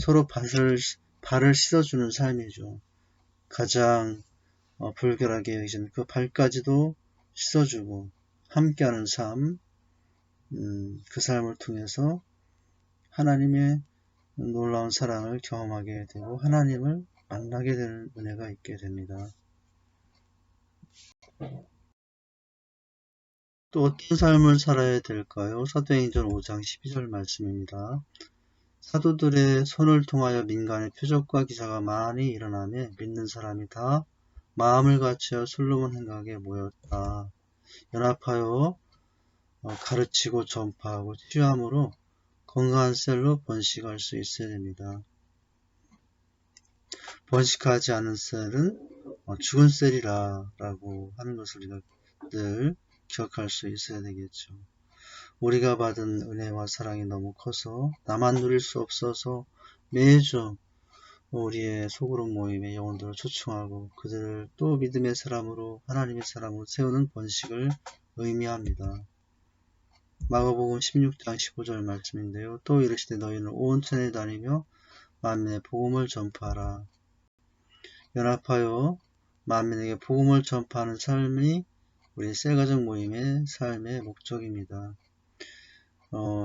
서로 발을 씻어주는 삶이죠. 가장 불결하게 여기진 그 발까지도 씻어주고 함께하는 삶, 그 삶을 통해서 하나님의 놀라운 사랑을 경험하게 되고 하나님을 만나게 되는 은혜가 있게 됩니다. 또 어떤 삶을 살아야 될까요? 사도행전 5장 12절 말씀입니다. 사도들의 손을 통하여 민간의 표적과 기사가 많이 일어나며 믿는 사람이 다 마음을 같이하여 솔로몬 행각에 모였다. 연합하여 가르치고 전파하고 치유함으로 건강한 셀로 번식할 수 있어야 됩니다. 번식하지 않은 셀은 죽은 셀이라 라고 하는 것을 우리가 늘 기억할 수 있어야 되겠죠. 우리가 받은 은혜와 사랑이 너무 커서 나만 누릴 수 없어서 매주 우리의 소그룹 모임의 영혼들을 초청하고 그들을 또 믿음의 사람으로 하나님의 사람으로 세우는 번식을 의미합니다. 마가복음 16장 15절 말씀인데요. 또 이르시되 너희는 온 천에 다니며 만민의 복음을 전파하라. 연합하여 만민에게 복음을 전파하는 삶이 우리 셀가족 모임의 삶의 목적입니다.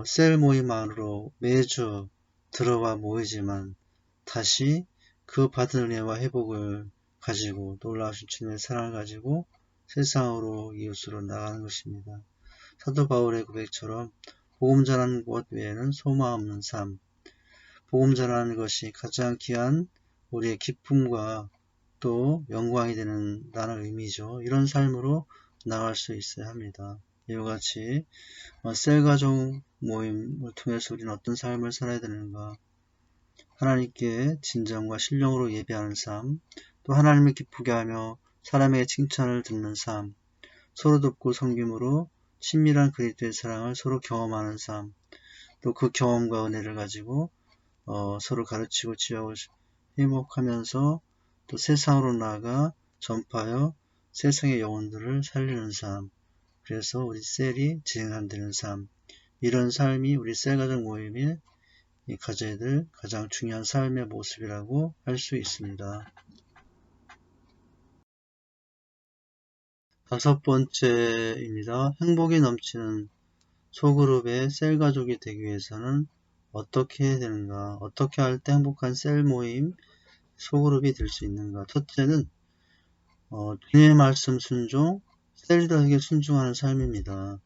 셀 모임 안으로 매주 들어와 모이지만 다시 그 받은 은혜와 회복을 가지고 놀라우신 주님의 사랑을 가지고 세상으로 이웃으로 나가는 것입니다. 사도 바울의 고백처럼 복음 전하는 것 외에는 소망 없는 삶, 복음 전하는 것이 가장 귀한 우리의 기쁨과 또 영광이 되는다는 의미죠. 이런 삶으로 나갈 수 있어야 합니다. 이와 같이 셀가족 모임을 통해서 우리는 어떤 삶을 살아야 되는가? 하나님께 진정과 신령으로 예배하는 삶, 또 하나님을 기쁘게 하며 사람에게 칭찬을 듣는 삶, 서로 돕고 섬김으로 친밀한 그리스도의 사랑을 서로 경험하는 삶, 또 그 경험과 은혜를 가지고 서로 가르치고 지혜하고 회복하면서 또 세상으로 나아가 전파하여 세상의 영혼들을 살리는 삶. 그래서 우리 셀이 진행되는 삶. 이런 삶이 우리 셀가족 모임의 가져야 될 가장 중요한 삶의 모습이라고 할 수 있습니다. 다섯 번째입니다. 행복이 넘치는 소그룹의 셀 가족이 되기 위해서는 어떻게 해야 되는가? 어떻게 할 때 행복한 셀 모임 소그룹이 될 수 있는가? 첫째는 주님의 말씀 순종, 셀 리더에게 순종하는 삶입니다.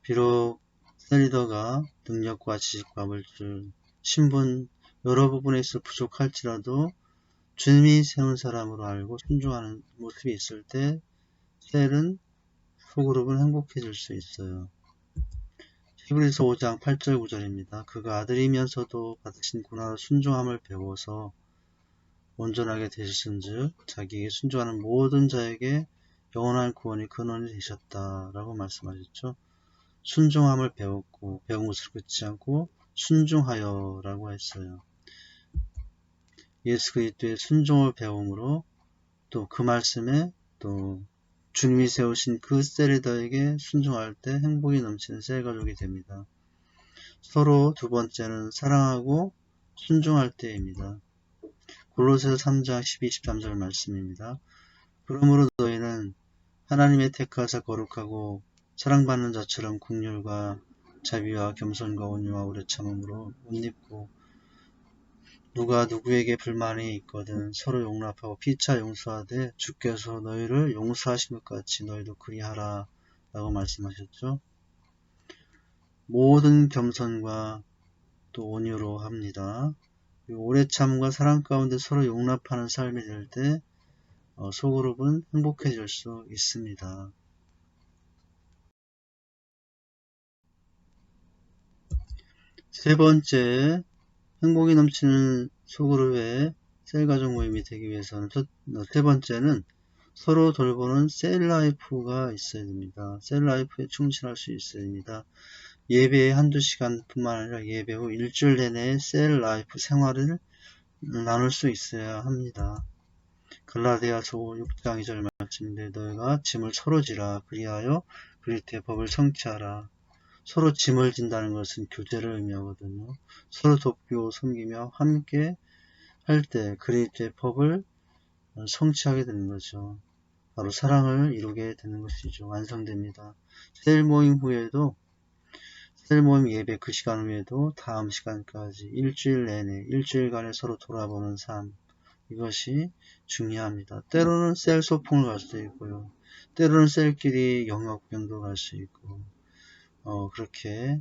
비록 셀 리더가 능력과 지식과 물질, 신분 여러 부분에 있어 부족할지라도 주님이 세운 사람으로 알고 순종하는 모습이 있을 때 셀은 소그룹은 행복해질 수 있어요. 히브리서 5장 8절 9절입니다. 그가 아들이면서도 받으신 고난을 순종함을 배워서 온전하게 되셨은즉 자기에게 순종하는 모든 자에게 영원한 구원이 근원이 되셨다 라고 말씀하셨죠. 순종함을 배웠고 배운 것을 끝지 않고 순종하여 라고 했어요. 예수 그리스도의 순종을 배움으로 또 그 말씀에 또 주님이 세우신 그 셀리더에게 순종할 때 행복이 넘치는 셀가족이 됩니다. 서로 두 번째는 사랑하고 순종할 때입니다. 골로새서 3장 12, 13절 말씀입니다. 그러므로 너희는 하나님의 택하사 거룩하고 사랑받는 자처럼 긍휼과 자비와 겸손과 온유와 오래 참음으로 옷 입고 누가 누구에게 불만이 있거든 서로 용납하고 피차 용서하되 주께서 너희를 용서하신 것 같이 너희도 그리하라 라고 말씀하셨죠. 모든 겸손과 또 온유로 합니다. 오래 참음과 사랑 가운데 서로 용납하는 삶이 될 때 소그룹은 행복해질 수 있습니다. 세 번째, 행복이 넘치는 소그룹의 셀가족 모임이 되기 위해서는 세 번째는 서로 돌보는 셀라이프가 있어야 됩니다. 셀라이프에 충실할 수 있어야 됩니다. 예배의 한두 시간 뿐만 아니라 예배 후 일주일 내내 셀라이프 생활을 나눌 수 있어야 합니다. 갈라디아서 6장 2절 말씀인데 너희가 짐을 서로 지라 그리하여 그리스도의 법을 성취하라. 서로 짐을 진다는 것은 교제를 의미하거든요. 서로 돕고 섬기며 함께 할 때 그리스도의 법을 성취하게 되는 거죠. 바로 사랑을 이루게 되는 것이죠. 완성됩니다. 셀 모임 후에도 셀 모임 예배 그 시간 후에도 다음 시간까지 일주일 내내 일주일간에 서로 돌아보는 삶 이것이 중요합니다. 때로는 셀 소풍을 갈 수도 있고요. 때로는 셀끼리 영역 구경도 갈 수 있고 그렇게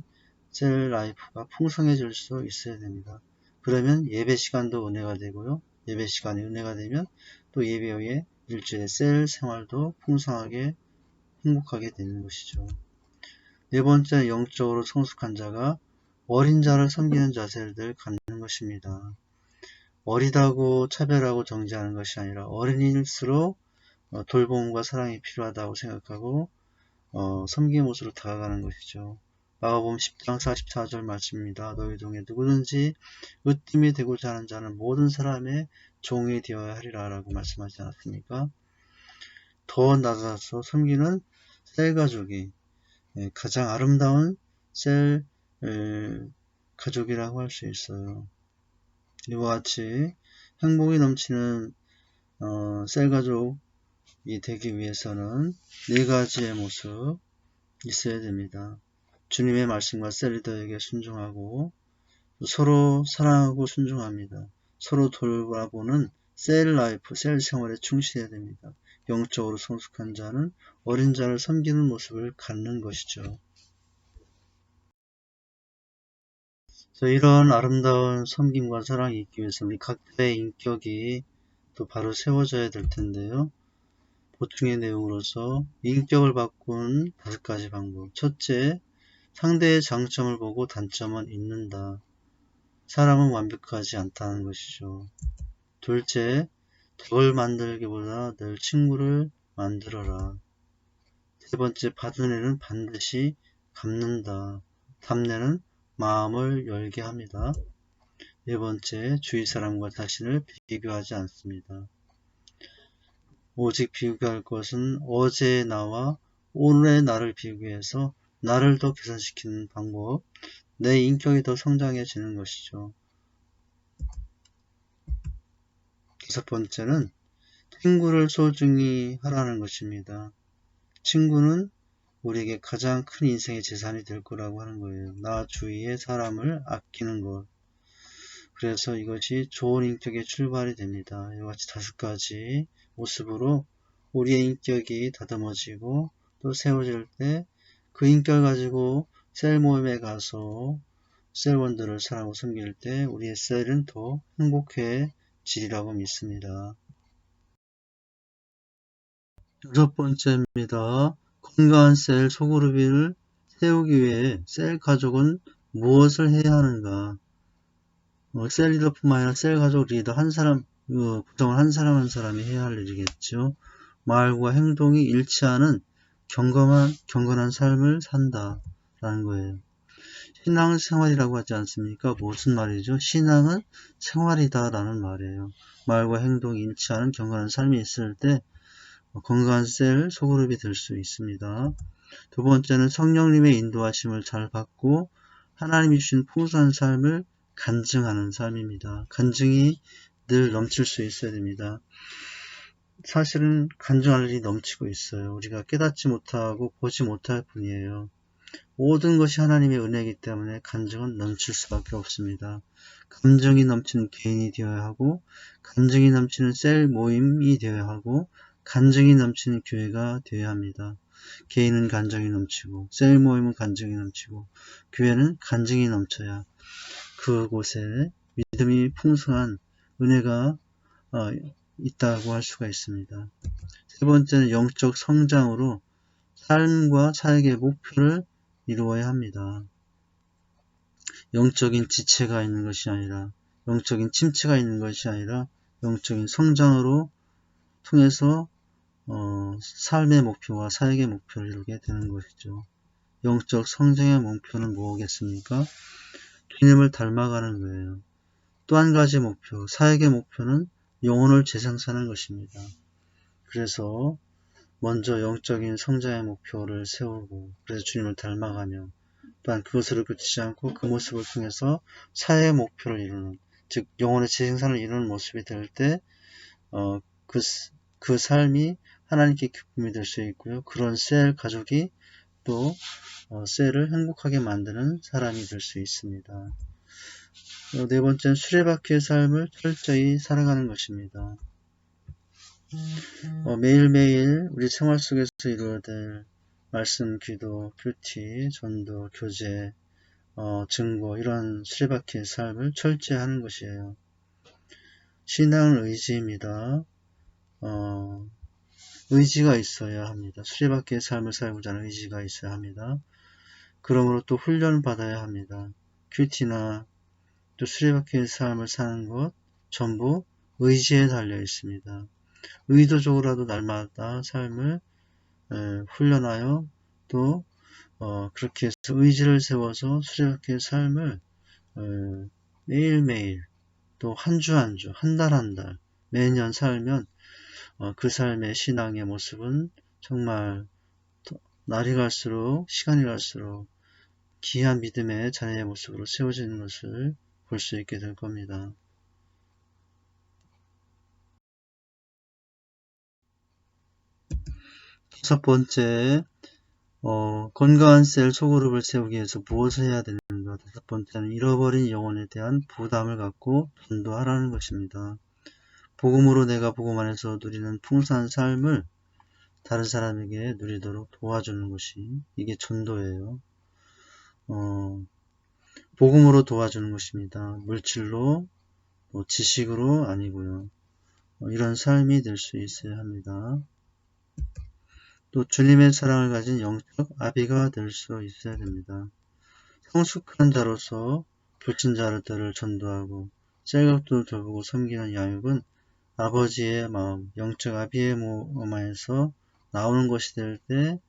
셀 라이프가 풍성해질 수 있어야 됩니다. 그러면 예배 시간도 은혜가 되고요. 예배 시간이 은혜가 되면 또 예배 후에 일주일의 셀 생활도 풍성하게 행복하게 되는 것이죠. 네 번째 영적으로 성숙한 자가 어린 자를 섬기는 자세를 갖는 것입니다. 어리다고 차별하고 정죄하는 것이 아니라 어린일수록 돌봄과 사랑이 필요하다고 생각하고 섬김의 모습으로 다가가는 것이죠. 마가복음 10장 44절 말씀입니다. 너희 중에 누구든지 으뜸이 되고자 하는 자는 모든 사람의 종이 되어야 하리라 라고 말씀하지 않았습니까? 더 나아가서 섬기는 셀 가족이 가장 아름다운 셀 가족이라고 할 수 있어요. 이와 같이 행복이 넘치는 셀 가족이 되기 위해서는 네 가지의 모습 있어야 됩니다. 주님의 말씀과 셀 리더에게 순종하고 서로 사랑하고 순종합니다. 서로 돌아보는 셀 라이프, 셀 생활에 충실해야 됩니다. 영적으로 성숙한 자는 어린 자를 섬기는 모습을 갖는 것이죠. 이런 아름다운 섬김과 사랑이 있기 위해서 우리 각자의 인격이 또 바로 세워져야 될 텐데요. 보충의 내용으로서 인격을 바꾼 5가지 방법. 첫째, 상대의 장점을 보고 단점은 잊는다. 사람은 완벽하지 않다는 것이죠. 둘째, 덜 만들기보다 늘 친구를 만들어라. 세 번째, 받은 애는 반드시 갚는다. 답례는 마음을 열게 합니다. 네 번째, 주위 사람과 자신을 비교하지 않습니다. 오직 비교할 것은 어제의 나와 오늘의 나를 비교해서 나를 더 개선시키는 방법, 내 인격이 더 성장해지는 것이죠. 다섯 번째는 친구를 소중히 하라는 것입니다. 친구는 우리에게 가장 큰 인생의 재산이 될 거라고 하는 거예요. 나 주위의 사람을 아끼는 것. 그래서 이것이 좋은 인격의 출발이 됩니다. 이와 같이 다섯 가지 모습으로 우리의 인격이 다듬어지고 또 세워질 때 그 인격을 가지고 셀 모임에 가서 셀원들을 사랑하고 섬길 때 우리의 셀은 더 행복해지리라고 믿습니다. 여섯 번째입니다. 건강한 셀 소그룹을 세우기 위해 셀 가족은 무엇을 해야 하는가? 셀 리더뿐만 아니라 셀 가족 리더 한 사람, 구성을 한 사람 한 사람이 해야 할 일이겠죠. 말과 행동이 일치하는 경건한 삶을 산다라는 거예요. 신앙은 생활이라고 하지 않습니까? 무슨 말이죠? 신앙은 생활이다라는 말이에요. 말과 행동이 일치하는 경건한 삶이 있을 때 건강한 셀 소그룹이 될 수 있습니다. 두 번째는 성령님의 인도하심을 잘 받고 하나님이 주신 풍성한 삶을 간증하는 삶입니다. 간증이 늘 넘칠 수 있어야 됩니다. 사실은 간증할 일이 넘치고 있어요. 우리가 깨닫지 못하고 보지 못할 뿐이에요. 모든 것이 하나님의 은혜이기 때문에 간증은 넘칠 수밖에 없습니다. 감정이 넘치는 개인이 되어야 하고 간증이 넘치는 셀 모임이 되어야 하고 간증이 넘치는 교회가 되어야 합니다. 개인은 간증이 넘치고 셀 모임은 간증이 넘치고 교회는 간증이 넘쳐야 그곳에 믿음이 풍성한 은혜가 있다고 할 수가 있습니다. 세 번째는 영적 성장으로 삶과 사역의 목표를 이루어야 합니다. 영적인 지체가 있는 것이 아니라 영적인 침체가 있는 것이 아니라 영적인 성장으로 통해서 삶의 목표와 사역의 목표를 이루게 되는 것이죠. 영적 성장의 목표는 뭐겠습니까? 주님을 닮아가는 거예요. 또 한 가지 목표, 사역의 목표는 영혼을 재생산하는 것입니다. 그래서 먼저 영적인 성장의 목표를 세우고 그래서 주님을 닮아가며 또한 그것으로 그치지 않고 그 모습을 통해서 사회의 목표를 이루는 즉 영혼의 재생산을 이루는 모습이 될 때 그 삶이 하나님께 기쁨이 될 수 있고요. 그런 셀 가족이 또 셀을 행복하게 만드는 사람이 될 수 있습니다. 네 번째는 수레바퀴의 삶을 철저히 살아가는 것입니다. 매일매일 우리 생활 속에서 이루어야 될 말씀, 기도, 큐티, 전도, 교제, 증거 이런 수레바퀴의 삶을 철저히 하는 것이에요. 신앙은 의지입니다. 의지가 있어야 합니다. 수레바퀴의 삶을 살고자 하는 의지가 있어야 합니다. 그러므로 또 훈련을 받아야 합니다. 큐티나 또 수레바퀴의 삶을 사는 것 전부 의지에 달려 있습니다. 의도적으로라도 날마다 삶을 훈련하여 또 그렇게 해서 의지를 세워서 수레바퀴의 삶을 매일매일 또 한 주 한 주, 한 달 한 달 매년 살면 그 삶의 신앙의 모습은 정말 날이 갈수록 시간이 갈수록 귀한 믿음의 자녀의 모습으로 세워지는 것을 볼 수 있게 될 겁니다. 첫 번째, 건강한 셀 소그룹을 세우기 위해서 무엇을 해야 되는가? 다섯 번째는 잃어버린 영혼에 대한 부담을 갖고 전도하라는 것입니다. 복음으로 내가 복음 안에서 누리는 풍성한 삶을 다른 사람에게 누리도록 도와주는 것이 이게 전도예요. 복음으로 도와주는 것입니다. 물질로, 지식으로 아니고요. 이런 삶이 될 수 있어야 합니다. 또 주님의 사랑을 가진 영적 아비가 될 수 있어야 됩니다. 성숙한 자로서 불친자들을 전도하고 셀각들을 돌보고 섬기는 양육은 아버지의 마음, 영적 아비의 마음에서 나오는 것이 될 때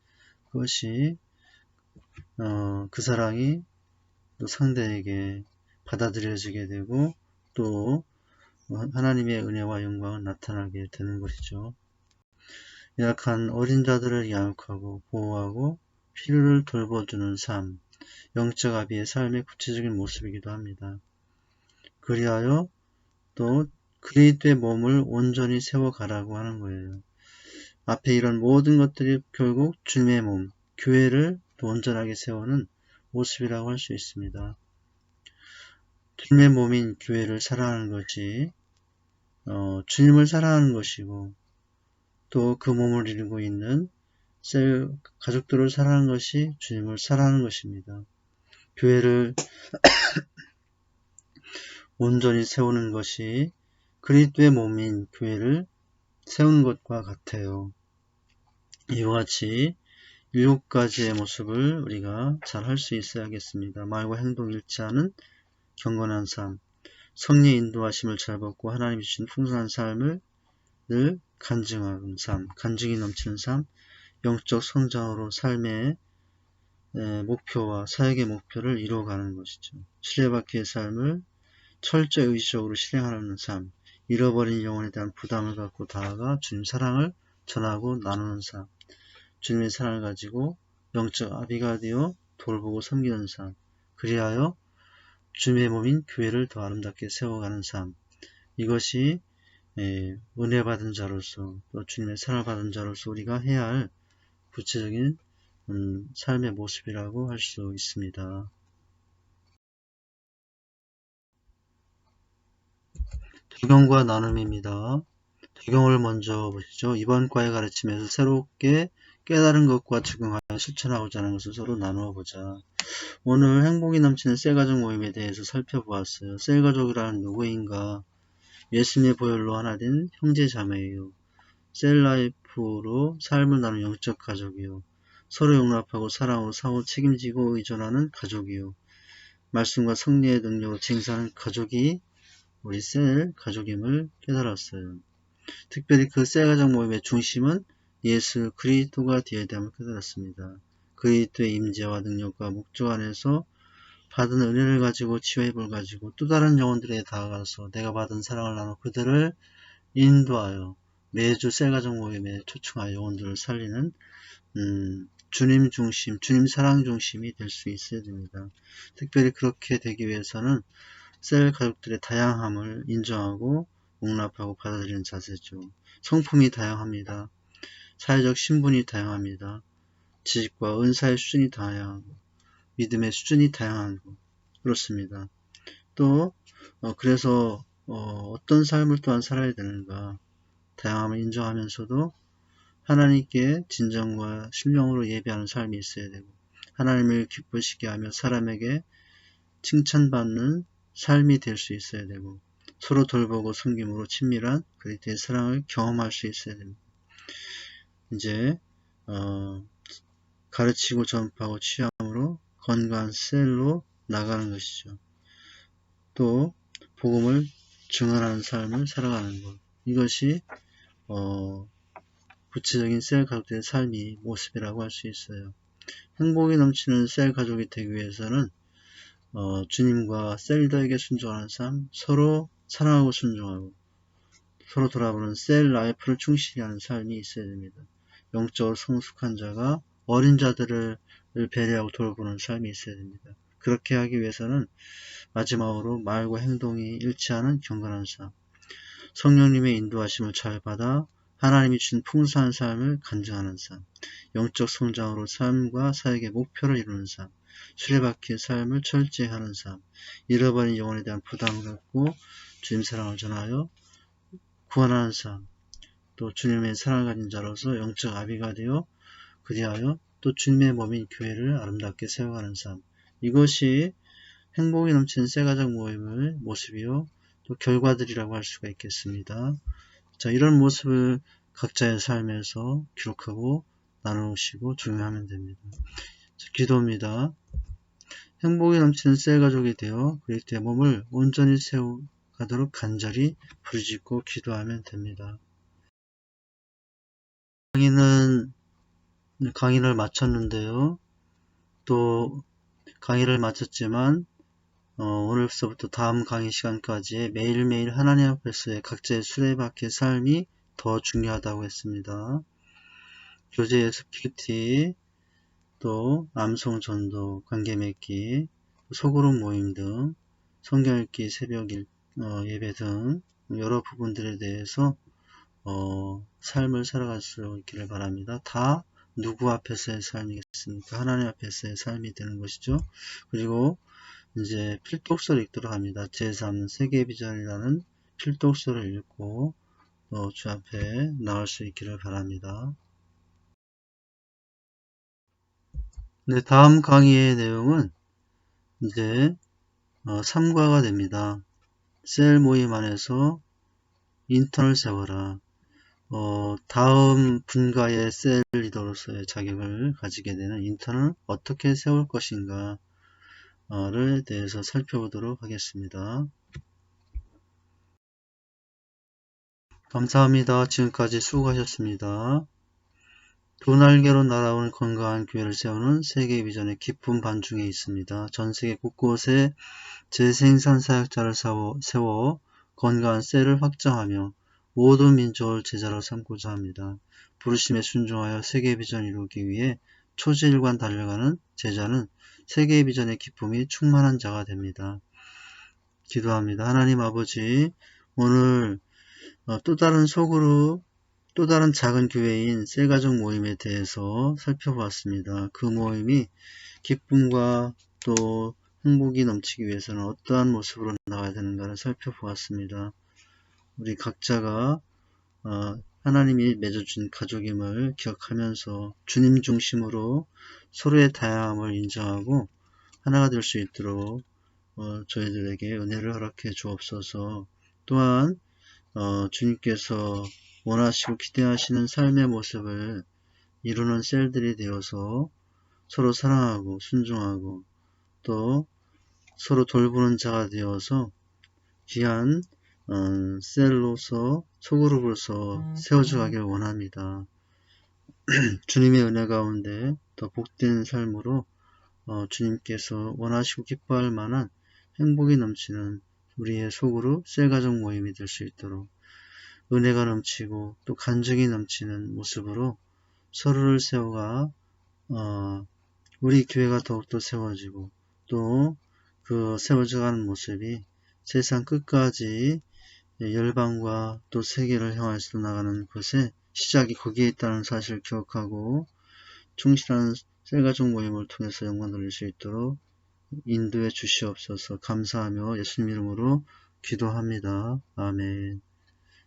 그것이 그 사랑이 또 상대에게 받아들여지게 되고 또 하나님의 은혜와 영광은 나타나게 되는 것이죠. 약한 어린 자들을 양육하고 보호하고 필요를 돌봐주는 삶, 영적 아비의 삶의 구체적인 모습이기도 합니다. 그리하여 또 그리스도의 몸을 온전히 세워가라고 하는 거예요. 앞에 이런 모든 것들이 결국 주님의 몸, 교회를 또 온전하게 세우는 모습이라고 할 수 있습니다. 주님의 몸인 교회를 사랑하는 것이 주님을 사랑하는 것이고 또 그 몸을 이루고 있는 셀 가족들을 사랑하는 것이 주님을 사랑하는 것입니다. 교회를 온전히 세우는 것이 그리스도의 몸인 교회를 세우는 것과 같아요. 이와 같이 7가지의 모습을 우리가 잘 할 수 있어야겠습니다. 말과 행동 일치하는 경건한 삶, 성령의 인도하심을 잘 받고 하나님이 주신 풍성한 삶을 늘 간증하는 삶, 간증이 넘치는 삶, 영적 성장으로 삶의 목표와 사역의 목표를 이루어가는 것이죠. 수레바퀴의 삶을 철저히 의지적으로 실행하는 삶, 잃어버린 영혼에 대한 부담을 갖고 다가가 주님 사랑을 전하고 나누는 삶, 주님의 사랑을 가지고 영적 아비가 되어 돌보고 섬기는 삶, 그리하여 주님의 몸인 교회를 더 아름답게 세워가는 삶, 이것이 은혜 받은 자로서 또 주님의 사랑을 받은 자로서 우리가 해야 할 구체적인 삶의 모습이라고 할 수 있습니다. 적용과 나눔입니다. 적용을 먼저 보시죠. 이번 과의 가르침에서 새롭게 깨달은 것과 적용하여 실천하고자 하는 것을 서로 나누어 보자. 오늘 행복이 넘치는 셀가족 모임에 대해서 살펴보았어요. 셀가족이라는 누구인가? 예수님의 보혈로 하나 된 형제자매예요. 셀라이프로 삶을 나누는 영적 가족이요. 서로 용납하고 사랑으로 상호 책임지고 의존하는 가족이요. 말씀과 성리의 능력으로 쟁사하는 가족이 우리 셀 가족임을 깨달았어요. 특별히 그 셀 가족 모임의 중심은 예수 그리스도가 되어야 됨을 깨달았습니다. 그리스도의 임재와 능력과 목적 안에서 받은 은혜를 가지고 치유해볼 가지고 또 다른 영혼들에 다가가서 내가 받은 사랑을 나눠 그들을 인도하여 매주 셀 가족 모임에 초청하여 영혼들을 살리는 주님 중심, 주님 사랑 중심이 될 수 있어야 됩니다. 특별히 그렇게 되기 위해서는 셀 가족들의 다양함을 인정하고 용납하고 받아들이는 자세죠. 성품이 다양합니다. 사회적 신분이 다양합니다. 지식과 은사의 수준이 다양하고 믿음의 수준이 다양하고 그렇습니다. 또 그래서 어떤 삶을 또한 살아야 되는가 다양함을 인정하면서도 하나님께 진정과 신령으로 예배하는 삶이 있어야 되고 하나님을 기쁘시게 하며 사람에게 칭찬받는 삶이 될 수 있어야 되고 서로 돌보고 섬김으로 친밀한 그리스도의 사랑을 경험할 수 있어야 됩니다. 이제 가르치고 전파하고 취함으로 건강한 셀로 나가는 것이죠. 또 복음을 증언하는 삶을 살아가는 것. 이것이 구체적인 셀 가족들의 삶이 모습이라고 할 수 있어요. 행복이 넘치는 셀 가족이 되기 위해서는 주님과 셀들에게 순종하는 삶, 서로 사랑하고 순종하고 서로 돌아보는 셀 라이프를 충실히 하는 삶이 있어야 됩니다. 영적으로 성숙한 자가 어린 자들을 배려하고 돌보는 삶이 있어야 됩니다. 그렇게 하기 위해서는 마지막으로 말과 행동이 일치하는 경건한 삶, 성령님의 인도하심을 잘 받아 하나님이 주신 풍성한 삶을 간증하는 삶, 영적 성장으로 삶과 사역의 목표를 이루는 삶, 수레바퀴의 삶을 철저히 하는 삶, 잃어버린 영혼에 대한 부담을 갖고 주님 사랑을 전하여 구원하는 삶, 또 주님의 사랑을 가진 자로서 영적 아비가 되어 그리하여 또 주님의 몸인 교회를 아름답게 세워가는 삶, 이것이 행복이 넘치는 셀가족 모임의 모습이요 또 결과들이라고 할 수가 있겠습니다. 자, 이런 모습을 각자의 삶에서 기록하고 나누시고 적용하면 됩니다. 자, 기도입니다. 행복이 넘치는 셀가족이 되어 그리스도의 몸을 온전히 세워가도록 간절히 부르짖고 기도하면 됩니다. 강의를 마쳤는데요. 또 강의를 마쳤지만 오늘서부터 다음 강의 시간까지 매일매일 하나님 앞에서의 각자의 수레바퀴의 삶이 더 중요하다고 했습니다. 교제 예습 큐티, 또 암송 전도, 관계 맺기, 소그룹 모임 등, 성경 읽기, 새벽 예배 등 여러 부분들에 대해서 삶을 살아갈 수 있기를 바랍니다. 다 누구 앞에서의 삶이겠습니까? 하나님 앞에서의 삶이 되는 것이죠. 그리고 이제 필독서를 읽도록 합니다. 제3 세계비전이라는 필독서를 읽고 주 앞에 나올 수 있기를 바랍니다. 네, 다음 강의의 내용은 이제 3과가 됩니다. 셀 모임 안에서 인턴을 세워라. 다음 분과의 셀 리더로서의 자격을 가지게 되는 인턴을 어떻게 세울 것인가를 대해서 살펴보도록 하겠습니다. 감사합니다. 지금까지 수고하셨습니다. 두 날개로 날아오는 건강한 교회를 세우는 세계 비전의 깊은 반중에 있습니다. 전 세계 곳곳에 재생산 사역자를 세워 건강한 셀을 확장하며 모든 민족을 제자로 삼고자 합니다. 부르심에 순종하여 세계 비전을 이루기 위해 초지일관 달려가는 제자는 세계 비전의 기쁨이 충만한 자가 됩니다. 기도합니다. 하나님 아버지, 오늘 또 다른 소그룹, 또 다른 작은 교회인 셀가족 모임에 대해서 살펴보았습니다. 그 모임이 기쁨과 또 행복이 넘치기 위해서는 어떠한 모습으로 나가야 되는가를 살펴보았습니다. 우리 각자가 하나님이 맺어준 가족임을 기억하면서 주님 중심으로 서로의 다양함을 인정하고 하나가 될 수 있도록 저희들에게 은혜를 허락해 주옵소서. 또한 주님께서 원하시고 기대하시는 삶의 모습을 이루는 셀들이 되어서 서로 사랑하고 순종하고 또 서로 돌보는 자가 되어서 귀한 셀로서 소그룹으로서 세워져 가길 원합니다. 주님의 은혜 가운데 더 복된 삶으로 주님께서 원하시고 기뻐할 만한 행복이 넘치는 우리의 소그룹 셀가족 모임이 될 수 있도록 은혜가 넘치고 또 간증이 넘치는 모습으로 서로를 세워가 우리 교회가 더욱더 세워지고 또 그 세워져가는 모습이 세상 끝까지 열방과 또 세계를 향해서 나가는 것에 시작이 거기에 있다는 사실을 기억하고 충실한 셀가족 모임을 통해서 영광 돌릴 수 있도록 인도해 주시옵소서. 감사하며 예수님 이름으로 기도합니다. 아멘.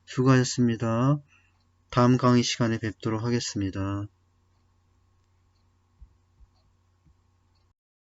수고하셨습니다. 다음 강의 시간에 뵙도록 하겠습니다.